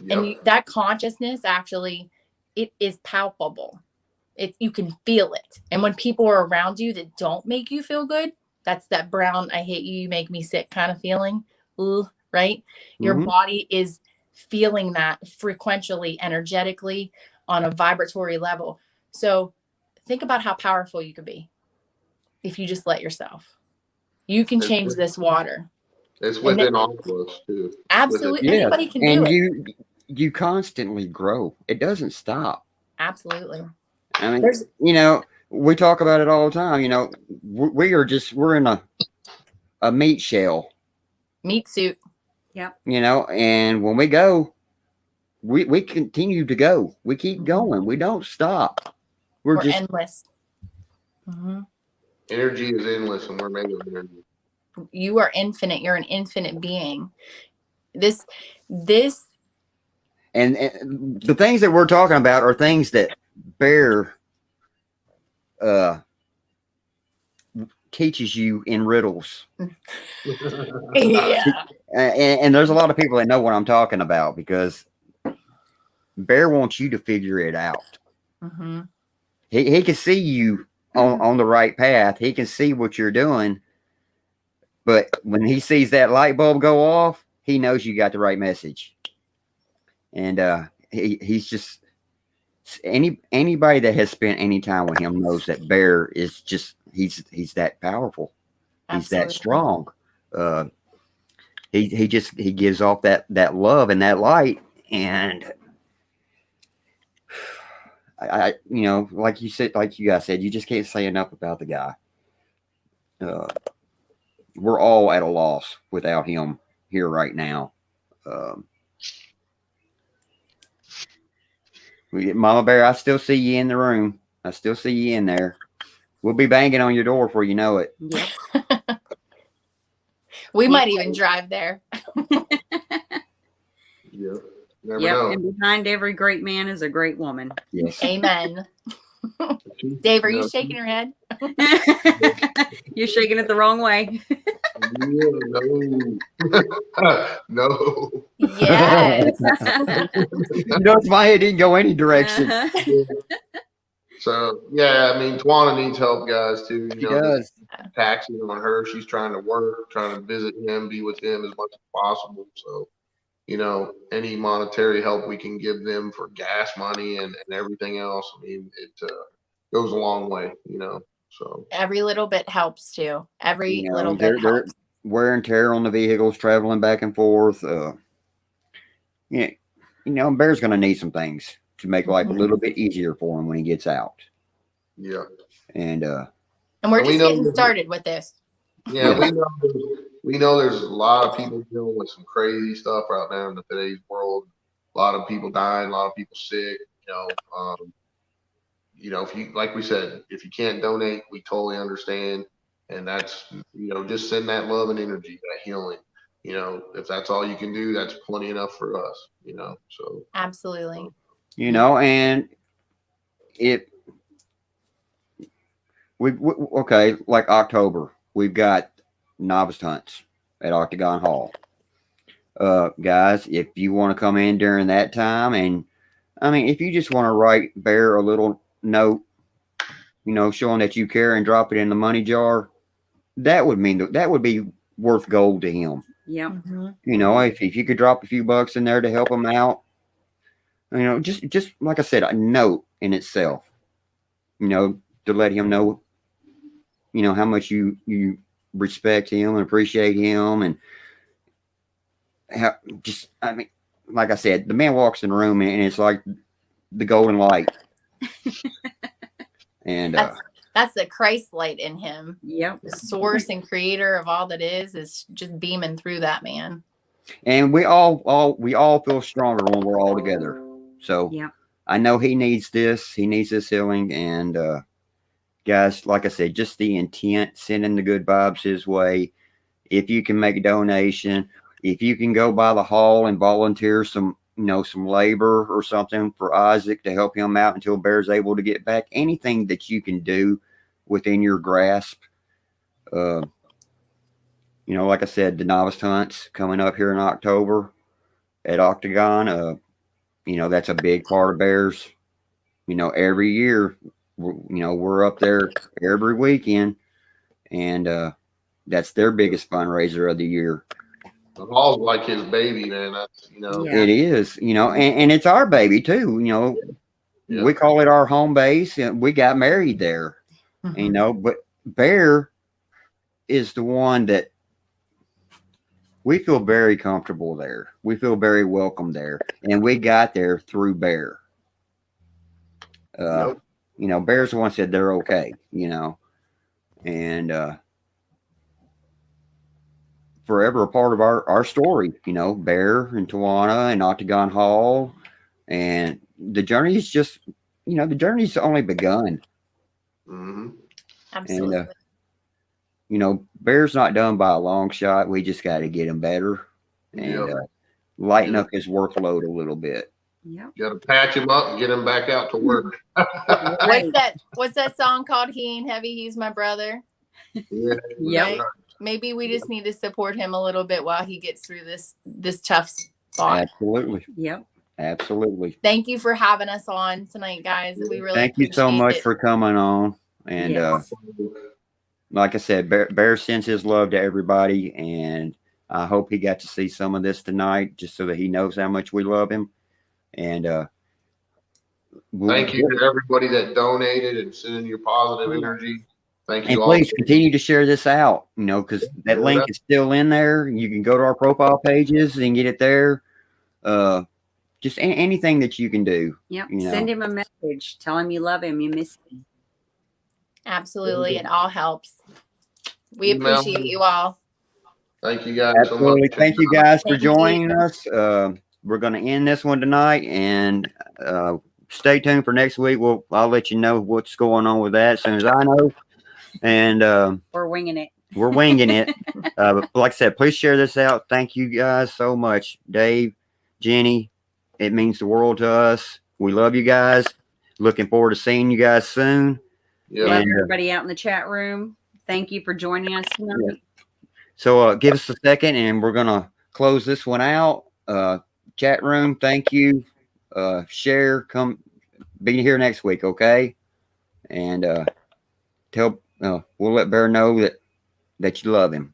Yep. And that consciousness, actually, it is palpable. You can feel it. And when people are around you that don't make you feel good, that's that brown, "I hate you, you make me sick" kind of feeling. Ooh, right? Mm-hmm. Your body is feeling that frequentially, energetically, on a vibratory level. So think about how powerful you could be. if you just let yourself. You can change this water. It's within all of us too. Absolutely. Yeah. Anybody can do And it. you constantly grow. It doesn't stop. Absolutely. I mean, we talk about it all the time. We're in a meat shell. Meat suit. And when we go, we continue to go. We keep going. We don't stop. We're just endless. Mm-hmm. Energy is endless, and we're made of energy. You are infinite. You're an infinite being. This and the things that we're talking about are things that Bear teaches you in riddles. Yeah. And there's a lot of people that know what I'm talking about because Bear wants you to figure it out. Mm-hmm. He can see you on the right path. He can see what you're doing. But when he sees that light bulb go off, he knows you got the right message. And he's just anybody that has spent any time with him knows that Bear is just he's that powerful. He's Absolutely. that strong. He gives off that love and that light. And I like you guys said, you just can't say enough about the guy. We're all at a loss without him here right now. Mama Bear, I still see you in the room. I still see you in there. We'll be banging on your door before you know it. Yep. We might even drive there. Yeah. Never know. And behind every great man is a great woman. Yes. Amen. Dave, are you shaking your head? You're shaking it the wrong way. No. Yes. My head didn't go any direction. So yeah, I mean, Tawana needs help, guys, too. She does. Taxing on her. She's trying to work, trying to visit him, be with him as much as possible. So, any monetary help we can give them for gas money and everything else, I mean, it goes a long way, So Every little bit helps too. Every little they're bit helps. wear and tear on the vehicles, traveling back and forth. Bear's going to need some things to make life a little bit easier for him when he gets out. Yeah. And we're just getting started with this. Yeah, we know there's a lot of people dealing with some crazy stuff right now in today's world. A lot of people dying, a lot of people sick. If you, like we said, if you can't donate, we totally understand. And that's, just send that love and energy, that healing. If that's all you can do, that's plenty enough for us. So absolutely. And okay, like October, we've got novice hunts at Octagon Hall. Guys, if you want to come in during that time, and I mean, if you just want to write Bear a little note, showing that you care and drop it in the money jar, that would be worth gold to him. Yep. Mm-hmm. If you could drop a few bucks in there to help him out, just like I said, a note in itself, to let him know, how much you respect him and appreciate him, and like I said, the man walks in the room and it's like the golden light. And that's the Christ light in him. Yep. The source and creator of all that is just beaming through that man. And we all feel stronger when we're all together. So yeah. I know he needs this. He needs this healing. And guys, like I said, just the intent, sending the good vibes his way. If you can make a donation, if you can go by the hall and volunteer some labor or something for Isaac to help him out until Bear's able to get back, anything that you can do within your grasp. Like I said, the novice hunts coming up here in October at Octagon. That's a big part of Bear's. Every year, we're up there every weekend, and that's their biggest fundraiser of the year. The hall's like his baby, man. That's Yeah. It is, and it's our baby too. Yeah. We call it our home base, and we got married there. Mm-hmm. But Bear is the one that we feel very comfortable there. We feel very welcome there. And we got there through Bear. Yep. You know, Bear's the one said they're okay, you know, and forever a part of our story, you know, Bear and Tawana and Octagon Hall. And the journey is just, you know, the journey's only begun. Mm-hmm. Absolutely. And, you know, Bear's not done by a long shot. We just got to get him better and lighten up his workload a little bit. Yep. Got to patch him up and get him back out to work. What's that song called? He Ain't Heavy, He's My Brother. Yeah. Yep. Right? Maybe we just need to support him a little bit while he gets through this tough spot. Absolutely. Yep. Absolutely. Thank you for having us on tonight, guys. We really Thank you so appreciate much it. for coming on. And Yes. like I said, Bear sends his love to everybody, and I hope he got to see some of this tonight, just so that he knows how much we love him. And thank you to everybody that donated and sent in your positive energy. Thank you and all. please continue to share this out, you know, because that link is still in there. You can go to our profile pages and get it there. Just anything that you can do. Yep. You know. Send him a message. Tell him you love him. You miss him. Absolutely. It all helps. We Email appreciate me. you all. Thank you guys Absolutely. so much. Thank you guys for Thank you. joining us. We're going to end this one tonight, and stay tuned for next week. I'll let you know what's going on with that as soon as I know. And We're winging it. we're winging it. But like I said, please share this out. Thank you guys so much, Dave, Jenny. It means the world to us. We love you guys. Looking forward to seeing you guys soon. Yeah. Love And, everybody out in the chat room. Thank you for joining us tonight. So give us a second, and we're gonna close this one out. Chat room, thank you. Share, come be here next week, okay? And we'll let Bear know that you love him.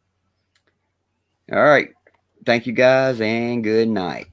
All right, thank you guys, and good night.